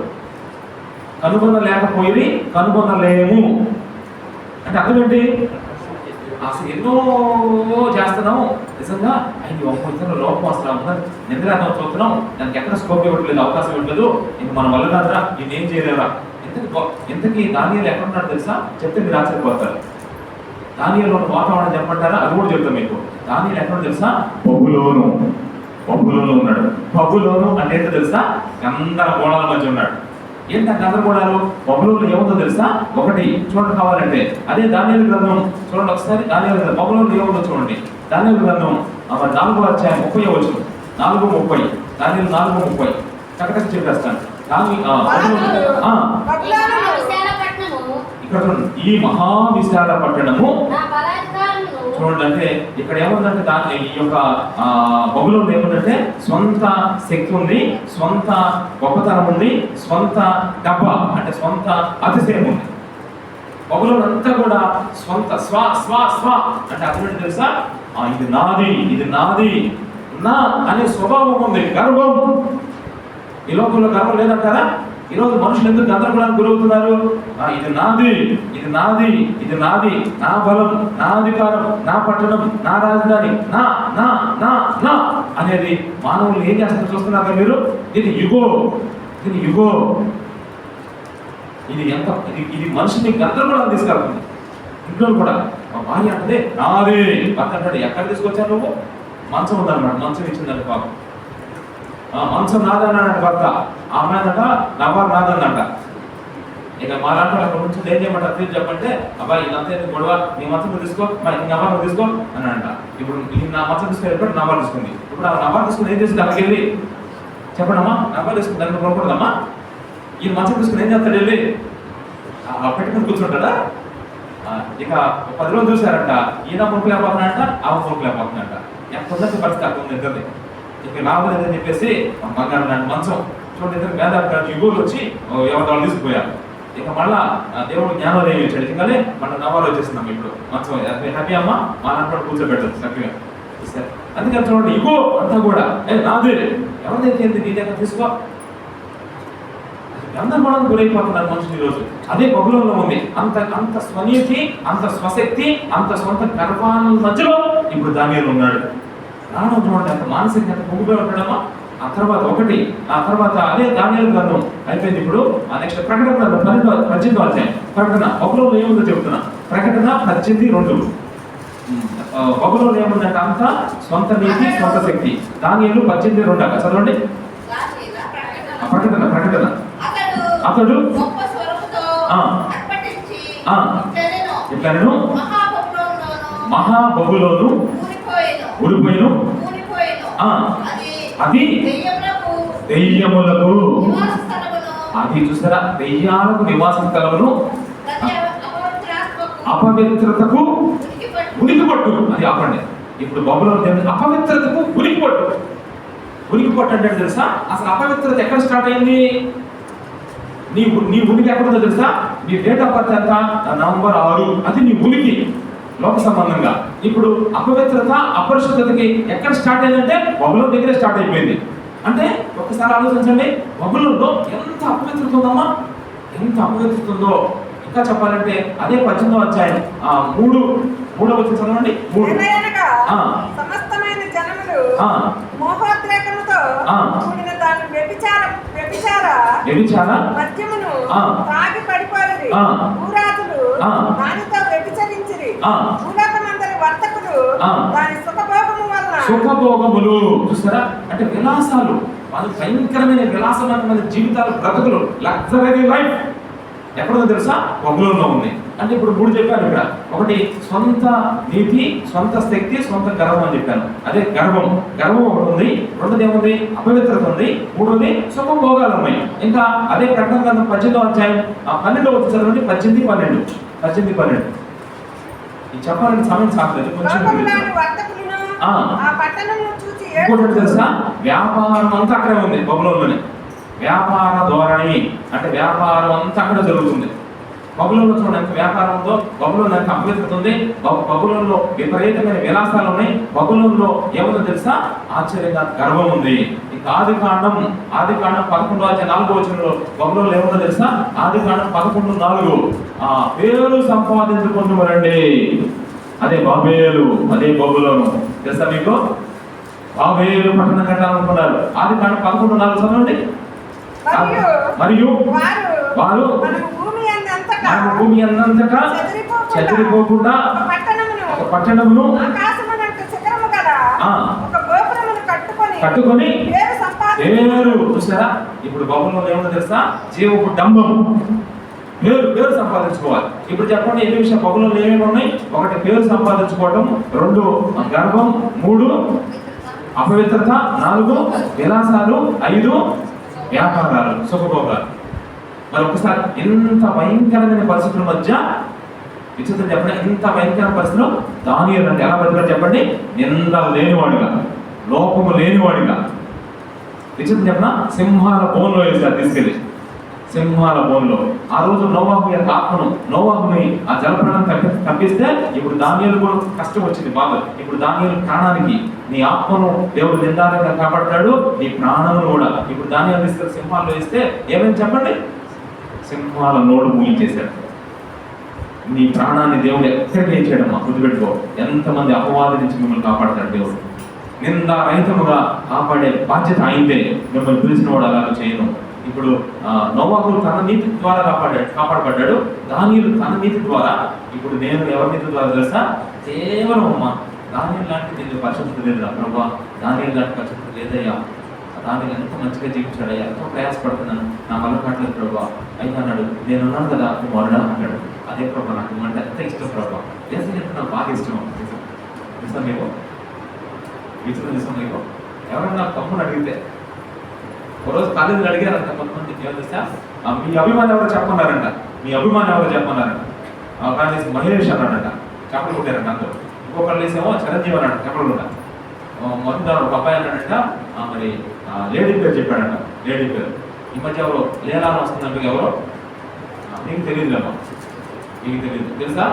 కనుగొనలేకపోయి, కనుగొనలేము అంటే అర్థం ఏంటి? అసలు ఎన్నో చేస్తున్నాము, నిజంగా అయ్యి ఒక్కొక్కరు లోపం వస్తున్నాము, నిద్రాదం చూస్తున్నాం, దానికి ఎక్కడ స్కోప్ ఇవ్వట్లేదు, అవకాశం ఇవ్వట్లేదు, ఇంక మన వల్ల కాదురా, ఇది ఏం చేయలేరా. ఇంతకీ దానియేలు ఎక్కడున్నాడు తెలుసా? చెప్తే మీరు ఆశ్చర్యపోతారు. దానియేలు వాతావరణం చెప్పంటారా? అది కూడా చెప్తాం మీకు. దానియేలు ఎక్కడ తెలుసా? బబులోను ఉన్నాడు. బబులోను అంటే ఏంటో తెలుసా? గందరగోళాల మధ్య ఉన్నాడు. ఏంటంటే గందరగోళాలు? బబులోనులో ఏముందో తెలుసా? ఒకటి చూడండి కావాలంటే, అదే దానియేలు గ్రంథం చూడండి ఒకసారి. దానియేలు గ్రంథం బబులోనులో ఏముందో చూడండి. దానియేలు గ్రంథం 4వ అధ్యాయం 30వ వచనం. 4:30. దానియేలు 4:30 చక్కగా చెప్పేస్తాను. ఇక్కడ చూడండి, ఈ మహావిశాల పట్టణము చూడండి. అంటే ఇక్కడ ఏముందంటే దాని ఈ యొక్క బబులోనులో ఏముందంటే స్వంత శక్తి ఉంది, స్వంత గొప్పతనం ఉంది, స్వంత డబ్బ అంటే స్వంత అతిశయం ఉంది. బబులోను అంతా కూడా స్వంత స్వ అంటే అర్థం తెలుసా? ఇది నాది నా అనే స్వభావం ఉంది, గర్వం. ఈ లోకంలో గర్వం లేదంటారా? ఈరోజు మనుషులు ఎందుకు గందరగోళానికి గురవుతున్నారు? ఇది నాది, నా బలం, నా అధికారం, నా పట్టణం, నా రాజధాని, నా నా నా నా అనేది మానవులు ఏం చేస్తారో చూస్తున్నారు మీరు? ఇది యుగో. ఇది మనిషిని గందరగోళాన్ని తీసుకెళ్తుంది. ఇంట్లో కూడా మా భార్య అంటే నాదే, భర్త అంటాడు ఎక్కడ తీసుకొచ్చారు నువ్వు? మంచం ఉందన్నమాట, మంచం ఇచ్చిందంట పాపం. మంచం నాదన్నాడు భర్త, ఆమె అంట నవారు నాదన్నంట. ఇక మా లాంటి అక్కడ నుంచి ఏం చేయమంటారు తీరు చెప్పంటే, అబ్బాయి ఇదంతా గొడవ, నీ మంచం తీసుకో, మరి నవారు తీసుకో అని అంట. ఇప్పుడు నా మంచం తీసుకెళ్ళి నవారు తీసుకుంది. ఇప్పుడు ఆ నవారు తీసుకుని ఏం చేసింది? అక్కడికి వెళ్ళి చెప్పడమ్మా, నవారు తీసుకుని దాన్ని కొనకూడదమ్మా. ఈ మంచం తీసుకుని ఏం చేస్తాడు? వెళ్ళి పెట్టుకుని కూర్చుంటాడా? ఇక 10 రోజులు చూశారంట, ఈయన కొనుక్కలేకపోతున్నాడంట, ఆమె కొనుక్కలేకపోతున్నాడంట. ఎంత పరిస్థితి అక్కడ ఉంది ఇద్దరిని. ఇక లాభం లేదని చెప్పేసి బంగారం లాంటి మంచం చూడండి, ఇద్దరు మేధావి యుగోలు వచ్చి ఎవరి వాళ్ళు తీసుకుపోయారు. ఇక మళ్ళా దేవుడు జ్ఞానోదయం ఇచ్చాడు. ఇకలే మన నవాలు వచ్చేస్తున్నాం. ఇప్పుడు మంచం హ్యాపీ అమ్మ మా నాన్న కూర్చోబెట్టదు చక్కగా. అందుకని చూడండి, యుగో అంతా కూడా నాదే, ఎవరిదైతే నీ దగ్గర తీసుకో. గందరగోళానికి గురైపోతున్నారు మనుషులు ఈరోజు. అదే బబులోనులో ఉంది. అంత స్వనీతి, అంత స్వశక్తి, అంత సొంత గర్వాల మధ్యలో ఇప్పుడు దానియేలు ఉన్నాడు. రావడం చూడండి, అంత మానసిక పొంగిపోయి ఉండడమా. ఆ తర్వాత అదే దానియేలు గ్రంథం అయిపోయింది. ఇప్పుడు నెక్స్ట్ ప్రకటన గ్రంథం 18వ అధ్యాయం. ప్రకటన బబులోనులో ఏముందో చెబుతున్నా. ప్రకటన 18:2. బబులోనులో ఏముందంటే అంత స్వంత నీతి, స్వంత శక్తి. దానియేలు 18:2 చదవండి. ప్రకటన అతడు ఇట్లను మహాబబులోను ఊడిపోయిను, అది దెయ్యములకు నివాస స్థలమును, అది చూసారా, దెయ్యాలకు నివాస స్థలమును ప్రతి అపవిత్రాత్మకు అపవిత్రతకు ఉనికిపట్టు. ఉనికిపట్టు. అది ఆపండి. ఇప్పుడు బబులోను దేవుని అపవిత్రతకు ఉనికిపట్టు. ఉనికిపట్టు అంటే తెలుసా, అసలు అపవిత్రత ఎక్కడ స్టార్ట్ అయింది? నీ ఉనికి ఎక్కడుందో తెలుసా? నీ డేట్ ఆఫ్ బర్త్ ఎంత? నవంబర్ 6. అది నీ ఉనికి లోక సంబంధంగా. ఇప్పుడు అపవిత్రత అపరిశుద్ధతకి ఎక్కడ స్టార్ట్ అయిందంటే బబులోను దగ్గరే స్టార్ట్ అయిపోయింది. అంటే ఒక్కసారి ఆలోచించండి, బబులోనులో ఎంత అపవిత్రత ఉందమ్మా, ఎంత అపవిత్రత ఉందో. ఇంకా చెప్పాలంటే అదే 18వ అధ్యాయం 3వ వచనం చదవండి. 3. ఏలయనగా ఆ. సమస్తమైన జనములు ఆ. మోహోద్రేకముతో ఆ. కూడిన దాని వ్యభిచార మద్యమును ఆ. తాగి పడిపోయిరి. ఆ. భూరాజులు ఆ. దానితో వ్యభిచరించిరి. ఆ. భూలోకమందరి వర్తకులు ఆ. దాని సుఖభోగము వలన సుఖభోగములు. చూస్తారా, అంటే విలాసాలు, వాళ్ళు భయంకరమైన విలాసమైన జీవితాలు, బ్రతుకులు, లగ్జరీ లైఫ్ ఎక్కడుందో తెలుసా? బబులోనులో ఉంది. అంటే ఇప్పుడు 3 చెప్పాను ఇక్కడ. ఒకటి సొంత నీతి, సొంత శక్తి, సొంత గర్వం అని చెప్పాను. అదే గర్వం ఒకటి ఉంది. రెండోది ఏముంది? అపవిత్రత ఉంది. మూడోది సుఖభోగాలు ఉన్నాయి. ఇంకా అదే ప్రకటన గ్రంథం 18వ అధ్యాయం 12వ వచనం చదవండి. 18-12 ఇది చెప్పాలని సమయం సాగలేదు. లోకములోని వర్తకులను ఆ. ఆ పట్టణమును చూచి ఇంకోటి తెలుసా, వ్యాపారం అంతా అక్కడే ఉంది బబులోనులోనే. వ్యాపార ధోరణి అంటే వ్యాపారం అంతా అక్కడ జరుగుతుంది. బబులోనులో చూడండి ఎంత వ్యాపారం ఉందో, బబులోను ఎంత అపవిత్రత ఉంది, బబులోనులో విపరీతమైన విలాసాలు ఉన్నాయి. బబులోనులో ఏముందో తెలుసా? ఆశ్చర్యంగా గర్వం ఉంది. ఇక ఆదికాండం 11వ అధ్యాయం 4వ వచనంలో బబులోనులో ఏముందో తెలుసా? ఆదికాండం 11:4 పేరు సంపాదించుకుంటున్నారండి. అదే బాబేలు, అదే బబులోను. తెలుసా మీకు? బాబేలు పట్టణం కట్టాలనుకున్నారు. ఆదికాండం 11:4 చదవండి. మరియు వారు మనము భూమి అన్నంతటా చెదిరిపోకుండా ఒక పట్టణమును ఒక గోపురమును కట్టుకొని పేరు చూసారా? ఇప్పుడు బబులోనులో ఏముందో తెలుసా? జీవపు డంబం, పేరు సంపాదించుకోవాలి. ఇప్పుడు చెప్పండి ఎన్ని విషయాలు బబులోనులో ఏమేమి ఉన్నాయి? 1 పేరు సంపాదించుకోవడం, 2 గర్వం, 3 అపవిత్రత, 4 విలాసాలు, 5 వ్యాపారాలు, సుఖభోగాలు. మరి ఒకసారి ఎంత భయంకరమైన పరిస్థితుల మధ్య విచిత్రం చెప్పండి, ఎంత భయంకర పరిస్థితులు దానియేలు అంటే ఎలా బతికాడు చెప్పండి? నింద లేనివాడిగా, లోపము లేనివాడిగా. విచిత్రం చెప్పిన సింహాల బోన్లో వేశారు తీసుకెళ్ళి, సింహాల బోన్లో. ఆ రోజు నోవాహు యొక్క ఆత్మను, నోవాహుని ఆ జలప్రాణం తప్పిస్తే ఇప్పుడు దానియేలు కూడా కష్టం వచ్చింది బాగా. ఇప్పుడు దానియేలు ప్రాణానికి, నీ ఆత్మను దేవుడు నిందారంగా కాపాడతాడు, నీ ప్రాణమును కూడా. ఇప్పుడు దానియేలు తీసుకెళ్ళి సింహాల్లో వేస్తే ఏమేమి చెప్పండి? సింహాల నోడు మూయించేశాడు. నీ ప్రాణాన్ని దేవుడు ఎక్కడికి ఏం చేయడమ్మా? గుర్తుపెట్టుకో, ఎంతమంది అపవాది నుంచి మిమ్మల్ని కాపాడతాడు దేవుడు. నిందారహితముగా కాపాడే బాధ్యత అయిందే. మిమ్మల్ని పిలిచిన వాడు అలాగ చేయను. ఇప్పుడు నోవాహు తన నీతి ద్వారా కాపాడబడ్డాడు. దానియేలు తన నీతి ద్వారా. ఇప్పుడు నేను ఎవరి నీతి ద్వారా తెలుసా? కేవలం అమ్మా దానియేలు లాంటి నేను పరిశుద్ధత లేదు ప్రభా, దానియేలు లాంటి పరిశుద్ధత లేదయ్యా, దానిని ఎంత మంచిగా జీవించాడయ్యా, ఎంతో ప్రయాసపడుతున్నాను, నా వల్ల కావట్లేదు ప్రభా. అయితే అన్నాడు, నేను ఉన్నాను కదా నువ్వు అన్నా అన్నాడు. అదే ప్రభా నాకు అంటే ఎంత ఇష్టం ప్రభా. ఎంత నాకు బాగా ఇష్టం. ఇష్టం మీకు ఇష్టం ఇష్టం మీకు. ఎవరైనా నాకు తమ్ముడు అడిగితే ఒకరోజు కాలేజీలో అడిగారంట కొంతమంది, ఏమో తెలుసా? మీ అభిమానం ఎవరో చెప్పన్నారంట. కానీ మహేష్ అన్నాడంట, చెప్పలు కొట్టారంట అందరూ. ఇంకొకళ్ళు వేసేమో చిరంజీవి అన్నాడు, చెప్పలు కొట్ట. మొత్తం ఒక అబ్బాయి అన్నాడంట, మరి లేడీ పేరు చెప్పాడంట. లేడీ పేరు ఈ మధ్య ఎవరో లేలాని వస్తుందంటే ఎవరో నీకు తెలియదులేమ్మా, నీకు తెలియదు తెలుసా?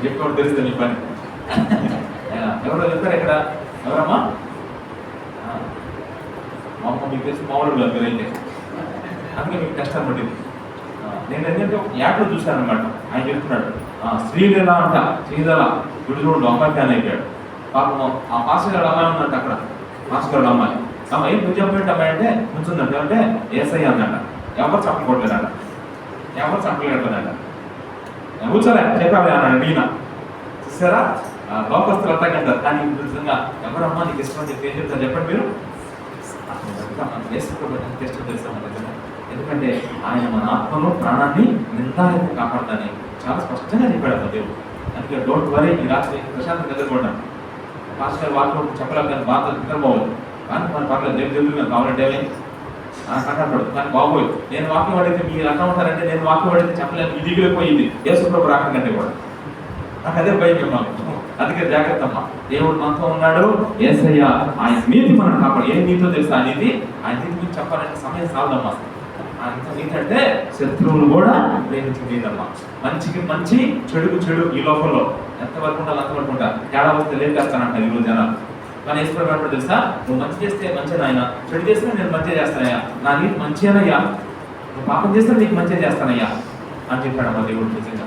చెప్పేవాడు తెలుస్తుంది నీ పని. ఎవరో చెప్తారు ఇక్కడ, ఎవరమ్మా? మా అమ్మ మీకు తెలిసి మామూలు కాదు మీరైతే, అందుకే మీకు కష్టం పట్టింది. నేను ఏంటంటే ఒక యాడ్లో చూశాను అనమాట. ఆయన చెప్తున్నాడు శ్రీలీల అంట, శ్రీలీల గుడిచూడు అమ్మాయి ఫ్యాన్ అయిపోయాడు పాపం. ఆ పాస్టర్ గారు అమ్మాయి ఉందంట అక్కడ, పాస్టర్ గారు అమ్మాయి ఏం నువ్వు చెప్పేంటి అమ్మాయి అంటే నుంచుందంటే అంటే ఏసఐ అందంట. ఎవరు చంపకూడలేదంట, ఎవరు చంపలేదంట. కూర్చోలే చెప్పాలి అన్నాడు ఈయన. చూసారా లోకస్తులు అర్థంటారు. కానీ నిజంగా ఎవరమ్మా నీకు ఇష్టం చెప్పి ఏం చెప్తారు చెప్పండి మీరు? ఇష్టం తెలుస్తాం దగ్గర. ఎందుకంటే ఆయన మన ఆత్మను ప్రాణాన్ని నిర్ధారణ కాపాడతానని చాలా స్పష్టంగా చెప్పాడు అమ్మ దేవుడు. అందుకే డోంట్ వరీ, ఈ రాత్రి ప్రశాంతం నిద్రపోవడం. పాస్టర్ గారు వాళ్ళు చెప్పలేక కానీ బాధ నిద్రపోవాలి. కానీ మన పర్లేదు దేవుడు మేము కావాలంటే కంటాడు. కానీ బాబోయ్ నేను వాక్యం అడిగితే మీరు అట్లా ఉంటారంటే నేను వాక్యం అడిగితే చెప్పలేను, మీ దిగులు పోయింది యేసుప్రభు రాకంటే కూడా నాకు అదే భయం మిమ్మల్ని. అందుకే జాగ్రత్త అమ్మా, దేవుడు మనతో ఉన్నాడు. యేసయ్య ఆయన నీతి మనం కాపాడు. ఏ నీతితో తెలుసు ఆ నీతి? ఆయన నీతి మీకు చెప్పాలంటే సమయం సాధమ్మా. అంత నీతి అంటే శత్రువులు కూడా ప్రేమించలేదమ్మా. మంచికి మంచి, చెడుకు చెడు. ఈ లోకంలో ఎంతవరకు ఉండాలి అంతవరకు ఉంటారు. తేడా వస్తే లేపేస్తానంట ఈరోజు జనాలు. కానీ వేసుకున్నప్పుడు తెలుసా, నువ్వు మంచి చేస్తే మంచిగా ఆయన, చెడు చేస్తే నేను మంచిగా చేస్తానయ్యా, నా నీతి మంచిగానయ్యా, నువ్వు పాపం చేస్తే నీకు మంచిగా చేస్తానయ్యా అని చెప్పాడు అమ్మా దేవుడు. నిజంగా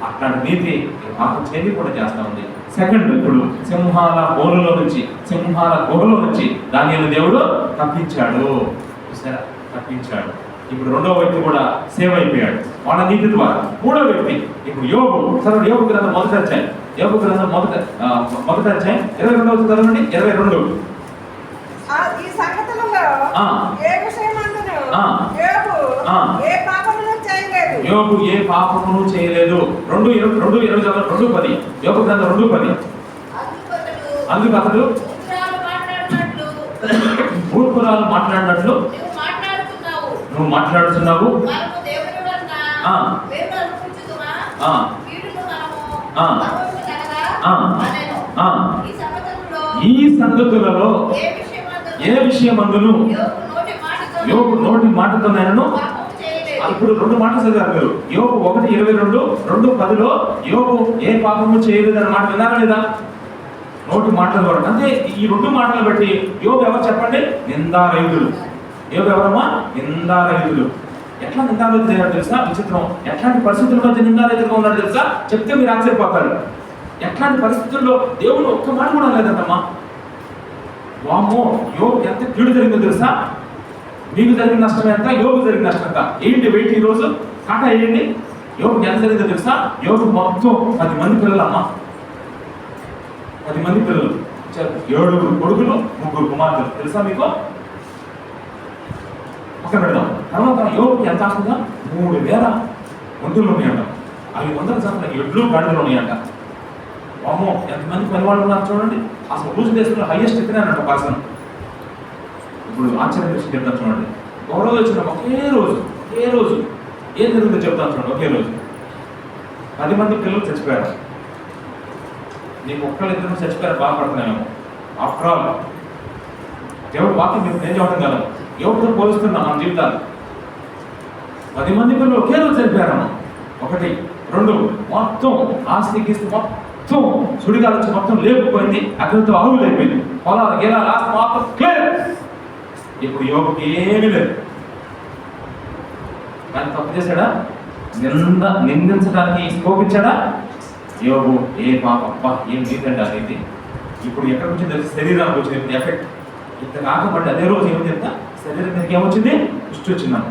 అట్లాంటి నీతి పాపం చేతి కూడా చేస్తా ఉంది. సెకండ్, ఇప్పుడు సింహాల గుహలో నుంచి దానియేలు దేవుడు తప్పించాడు. సరే తప్పించాడు. ఇప్పుడు రెండవ వ్యక్తి కూడా సేవ్ అయిపోయాడు వాళ్ళ నీతి ద్వారా. మూడో వ్యక్తి ఇప్పుడు యోబు. సరే యోబు గ్రంథం మొదటి అధ్యాయం 22వ చదవండి. 22. ఈ సంగతులలో ఏ విషయమందును యోబు ఏ పాపమును చేయలేదు. యోబు ఏ పాపమును చేయలేదు. 2:20 యోబు గ్రంథం 2:10. అందుకు అతడు మూర్ఖురాలు మాట్లాడినట్లు నువ్వు మాట్లాడుతున్నావు. ఈ సంగతులలో ఏ విషయమందును యోబు నోటి మాటతోనైనను. ఇప్పుడు 2 మాటలు చదివారు మీరు. యోబు 1:22, 2:10లో యోబు ఏ పాపము చేయలేదు అన్న మాట విన్నారా లేదా? నోటి మాటల ద్వారా. అంటే ఈ 2 మాటలు బట్టి యోబు ఎవరు చెప్పండి? నిందారహితుడు. యోబు ఎవరమ్మా? నిందారహితుడు. ఎట్లా నిందారహితుడు అయ్యాడు తెలుసా? విచిత్రం. ఎట్లాంటి పరిస్థితుల మధ్య నిందారహితుడుగా ఉన్నాడు తెలుసా? చెప్తే మీరు ఆశ్చర్యపోతారు. ఎట్లాంటి పరిస్థితుల్లో దేవుడు ఒక్క మాట కూడా లేదమ్మా. వామ్మో, యోబు ఎంత కీడు జరిగిందో తెలుసా? మీకు జరిగిన నష్టం ఎంత, యోబు జరిగిన నష్టం ఎంత? ఏంటి వెయిట్ ఈ రోజు కాటా వేయండి. యోబు ఎంత జరిగిందో తెలుసా? యోబు మొత్తం 10 మంది పిల్లలమ్మా. 10 మంది పిల్లలు, 7 కొడుకులు, 3 కుమార్తెలు. తెలుసా మీకు? పక్కన పెడదాం. తర్వాత యోబుకి ఎంత ఆస్తుందా? 3,000 మందులు ఉన్నాయంట. 500 శాతం ఎడ్లు గాడిదలు ఉన్నాయంట. అమ్మో, ఎంతమంది పనివాళ్ళు ఉన్నారు చూడండి. అసలు రోజు దేశంలో హైయెస్ట్ ఎత్తినానంట పర్సన్. ఇప్పుడు ఆశ్చర్య విషయం చెప్తాను చూడండి. ఒక రోజు వచ్చిన ఒకే రోజు ఏం జరుగుతుందో చెప్తాను చూడండి. ఒకే రోజు 10 మంది పిల్లలు చచ్చిపోయారు. నీకు 1-2 చచ్చిపోయారు, బాధపడుతున్నామేమో. ఆఫ్టర్ ఆల్ దేవుడు వాక్యం మీకు నేను చెప్పడం కదా, ఎవరితో పోలుస్తున్నాం మన జీవితాలు. 10 మంది పిల్లలు ఒకే రోజు చనిపోయారమ్మా. 1, 2 మొత్తం ఆస్తి గీస్తి మొత్తం సుడిగాలు వచ్చి మొత్తం లేకపోయింది. అగ్నితో ఆవులు అయిపోయింది. పొలాలు గేలాలు ఆస్తి మొత్తం క్లియర్. ఇప్పుడు యోగుకి ఏమీ లేదు. కానీ తప్పు చేశాడా? నిందించడానికి స్కోప్ ఇచ్చాడా? యోగు ఏ పాప ఏం నీతండి ఆ నీతి. ఇప్పుడు ఎక్కడికి వచ్చింది తెలిసి శరీరానికి వచ్చింది ఎఫెక్ట్. ఇంత కాకపోతే అదే రోజు ఏమి చెప్తా, శరీరం మీదకి ఏమొచ్చింది? కుష్టి వచ్చిందన్న.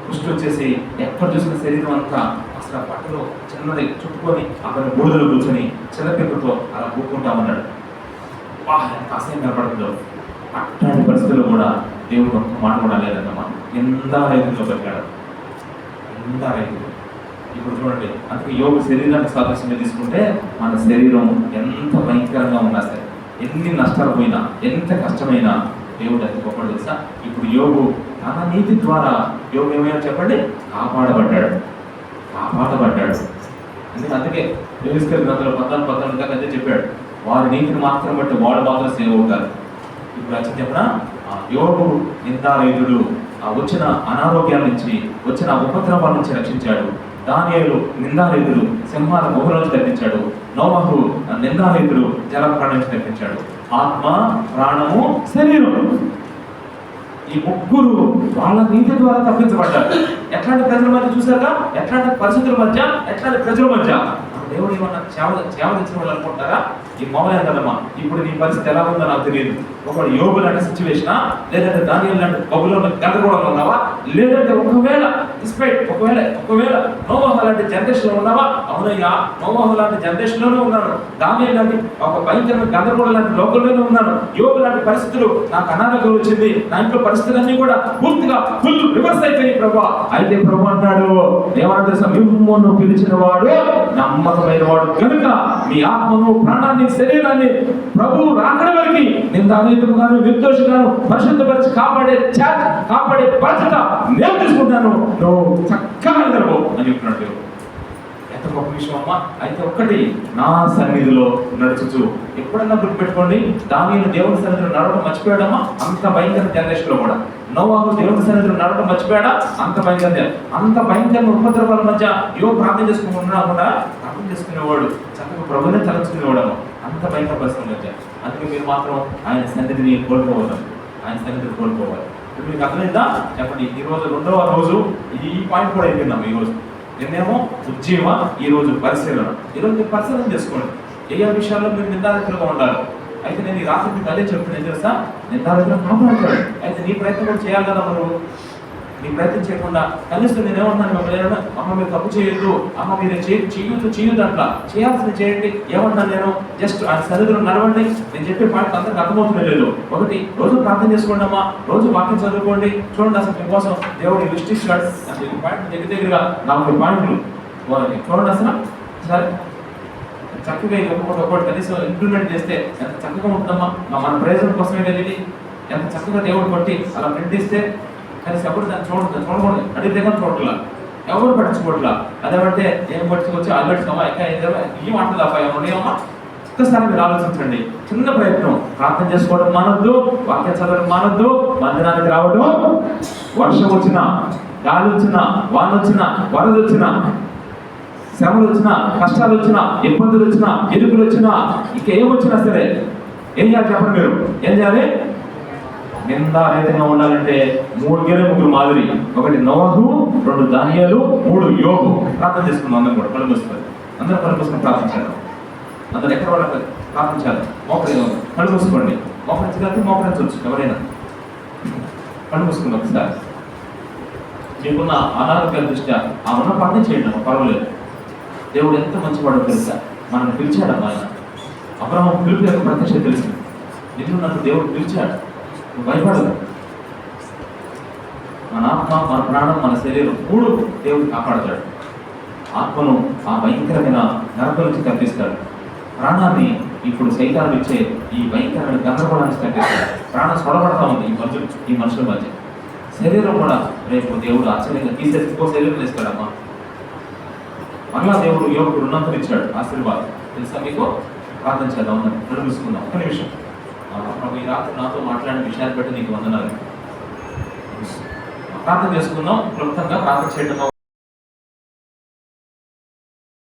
కుష్టి వచ్చేసి ఎక్కడ చూసిన శరీరం అంతా అసలు బట్టలు చిన్నది చుట్టుకొని అక్కడ బూడిదలో కూర్చొని చిన్నపిల్లతో అలా కూకుంటా ఉన్నాడు. ఎంత అసహ్యం కనపడుతుందో. అట్లాంటి పరిస్థితుల్లో కూడా దేవుడు ఒక్క మాట కూడా లేదన్నమా. ఎంత రైతుల్లో పెట్టాడు, ఎంత రైతులు. ఇప్పుడు చూడండి, అందుకే యోగ శరీరాన్ని సాదృశ్యంగా తీసుకుంటే మన శరీరం ఎంత భయంకరంగా ఉన్నా సరే, ఎన్ని నష్టాలు పోయినా, ఎంత కష్టమైనా దేవుడు అది గొప్పడు తెలుసా. ఇప్పుడు యోగు తన నీతి ద్వారా యోగు ఏమైనా చెప్పండి, కాపాడబడ్డాడు. అందుకే యోగేశ్వరి గ్రంథంలో 14 దాకా అదే చెప్పాడు. వారి నీతిని మాత్రం బట్టి వాడు మాత్రం సేవ్ అవుతారు. ఇప్పుడు వచ్చి చెప్పిన యోగు నిందారహితుడు. వచ్చిన అనారోగ్యాల నుంచి, వచ్చిన ఉపద్రవాల నుంచి రక్షించాడు. దానియేలు నిందారహితుడు, సింహాల గుహల నుంచి తప్పించాడు. నోవహు నిందారహితుడు, జలప్రాణం నుంచి తప్పించాడు. ఆత్మ, ప్రాణము, శరీరం, ఈ 3 వాళ్ళ నీతి ద్వారా తప్పించబడ్డారు. ఎట్లాంటి ప్రజల మధ్య చూసాక, ఎట్లాంటి పరిస్థితుల మధ్య, ఎట్లాంటి ప్రజల మధ్య. దేవుడు ఏమన్నా చేవ తెచ్చిన వాళ్ళు అనుకుంటారా? ఈ మామూలే కదమ్మా. ఇప్పుడు నీ పరిస్థితి ఎలా ఉందో నాకు తెలియదు. ఒకడు యోగు లాంటి సిచ్యువేషనా, లేదంటే దానియేలు లాంటి బబులో గందరగోళంలో ఉన్నావా, లేదంటే ఒకవేళ నోవహు లాంటి జనరేషన్ లో ఉన్నావా? అవునయ్యా, నోవహు లాంటి జనరేషన్ లోనే ఉన్నాను. దానియేలు లాంటి ఒక భయంకరమైన గందరగోళం లాంటి లోకంలోనే ఉన్నాను. యోగు లాంటి పరిస్థితులు, నాకు అనారోగ్యం వచ్చింది, నా ఇంట్లో పరిస్థితులన్నీ కూడా పూర్తిగా ఫుల్ రివర్స్ అయిపోయి ప్రభా. అయితే ప్రభు అంటాడు, ఏమన్నా తెలుసా, మిమ్మును పిలిచిన వాడు నమ్మకమైన వాడు కనుక మీ ఆత్మను, ప్రాణాన్ని నీ శరీరాన్ని ప్రభువు రాకడ వరకు నిందారహితముగాను నిర్దోషిగాను పరిశుద్ధపరిచి కాపాడే బాధ్యత నేను తీసుకుంటాను, నువ్వు చక్కగా నిద్రపో అని చెప్తున్నాడు దేవుడు. ఎంత గొప్ప విషయం అమ్మా. అయితే ఒక్కటి, నా సన్నిధిలో నడుచుచు. ఎప్పుడన్నా గుర్తుపెట్టుకోండి, దానియేలు దేవుని సన్నిధిలో నడవడం మర్చిపోయాడమ్మా. అంత భయంకర జనరేషన్ లో కూడా నోవాహు దేవుని సన్నిధిలో నడవడం మర్చిపోయాడా? అంత భయంకర ఉపద్రవాల మధ్య ప్రార్థన చేసుకున్నా కూడా ప్రార్థన చేసుకునేవాడు, చక్కగా ప్రభునే తలంచుకునేవాడమ్మా. అంత భయంకర పరిస్థితుల మధ్య. అందుకే మీరు మాత్రం ఆయన సన్నిధిని కోల్పోవాలి. ఇప్పుడు మీకు అర్థమైందా? చెప్పండి. ఈ రోజు 2వ రోజు ఈ పాయింట్ కూడా అయిపోయిందాం. ఈ రోజు నిన్నేమో ఉజ్జీవ, ఈ రోజు పరిశీలన. ఈరోజు మీరు పరిశీలన చేసుకోండి, ఏ విషయాల్లో మీరు నిందారహితులుగా ఉండాలి. అయితే నేను ఈ రాత్రి మీకు అదే చెప్తున్నాను, తెలుసా? నిందారహితులు కాపాడుతాడు. అయితే నీ ప్రయత్నం కూడా చేయాలి కదా. నువ్వు నీ ప్రయత్నం చేయకుండా కనీసం నేనేమన్నాను, మిమ్మల్ని అమ్మ మీరు తప్పు చేయొద్దు, అమ్మ మీరు చేయొద్దు అట్లా చేయాల్సింది చేయండి. ఏమన్నా నేను జస్ట్ ఆ సరిధిలో నడవండి. నేను చెప్పే పాయింట్ అందరికి అర్థమవుతుందో లేదు. ఒకటి, రోజు ప్రార్థన చేసుకోండి అమ్మా, రోజు వాక్యం చదువుకోండి. చూడండి, అసలు మీకోసం దేవుడు లిస్ట్ ఇచ్చాడు. అసలు ఈ పాయింట్ దగ్గర 40 పాయింట్లు చూడండి. అసలు సరే చక్కగా ఒక్కొక్కటి కనీసం ఇంప్లిమెంట్ చేస్తే ఎంత చక్కగా ఉంటుందమ్మా. మన ప్రయోజనం కోసమే వెళ్ళి ఎంత చక్కగా దేవుడు కొట్టి అలా ప్రింట్ ఇస్తే కనీసం ఎవరు దాన్ని చూడకూడదు. అడిగితే కానీ చూడట్లా, ఎవరు పట్టించుకోవట్లా. అదేమంటే ఏం పట్టించుకోవచ్చు, అల్లెట్టుకోమా ఏం అంటుంది అబ్బాయి ఏమన్నా. ఒక్కసారి మీరు ఆలోచించండి. చిన్న ప్రయత్నం, ప్రార్థన చేసుకోవడం మానొద్దు, వాక్యం చదవడం మానొద్దు, మందిరానికి రావడం, వర్షం వచ్చినా, గాలి వచ్చినా, వాన వచ్చినా, వరద వచ్చినా, శ్రమలు వచ్చినా, కష్టాలు వచ్చినా, ఇబ్బందులు వచ్చినా, ఎరుకులు వచ్చినా, ఇక ఏమొచ్చినా సరే ఏం చేయాలి చెప్పండి. మీరు ఏం చేయాలి? నిందారహితంగా ఉండాలంటే 3 మాదిరి. 1 నోవహు, 2 దానియేలు, 3 యోబు. ప్రార్థన చేసుకుందాం. అందరం కూడా అందరూ కళ్ళు మూసుకొని ప్రార్థించారు. అందరూ ఎక్కడ వాళ్ళకి ప్రార్థించారు. కళ్ళు మూసుకోండి. మోకరించవచ్చు ఎవరైనా. కళ్ళు మూసుకుంది ఒకసారి. మీకున్న అనారోగ్యాల దృష్ట్యా ఆ ఉన్న పని చేయండి, పర్వాలేదు. దేవుడు ఎంత మంచివాడో తెలుసా? మనం పిలిచాడమ్మా. ఆయన అబ్రహాము పిలుపు యొక్క ప్రత్యక్షత తెలిసింది. నిన్ను నన్ను దేవుడు పిలిచాడు, నువ్వు భయపడదు. మన ఆత్మ, మన ప్రాణం, మన శరీరం 3 దేవుడు కాపాడతాడు. ఆత్మను ఆ భయంకరమైన నరకం నుంచి తప్పిస్తాడు. ప్రాణాన్ని ఇప్పుడు సైతాన్ని ఇచ్చే ఈ భయంకరమైన గందరగోళాన్ని తప్పిస్తాడు. ప్రాణం సొడబడతా ఉంది ఈ మనుషుల మధ్య. శరీరం కూడా రేపు దేవుడు ఆశ్చర్యంగా తీసేసి ఇంకో శరీరం వేస్తాడమ్మా. మళ్ళా దేవుడు యోగుడు ఉన్నంతలు ఇచ్చాడు ఆశీర్వాదం. తెలుసా మీకు? ప్రార్థన చేద్దాం, నడుపుకుందాం. ఒక్క నిమిషం. ప్రభు ఈ రాత్రి నాతో మాట్లాడిన విషయాన్ని బట్టి నీకు వందనాలు. ప్రార్థన చేసుకుందాం. క్లుప్తంగా ప్రార్థన చేయడం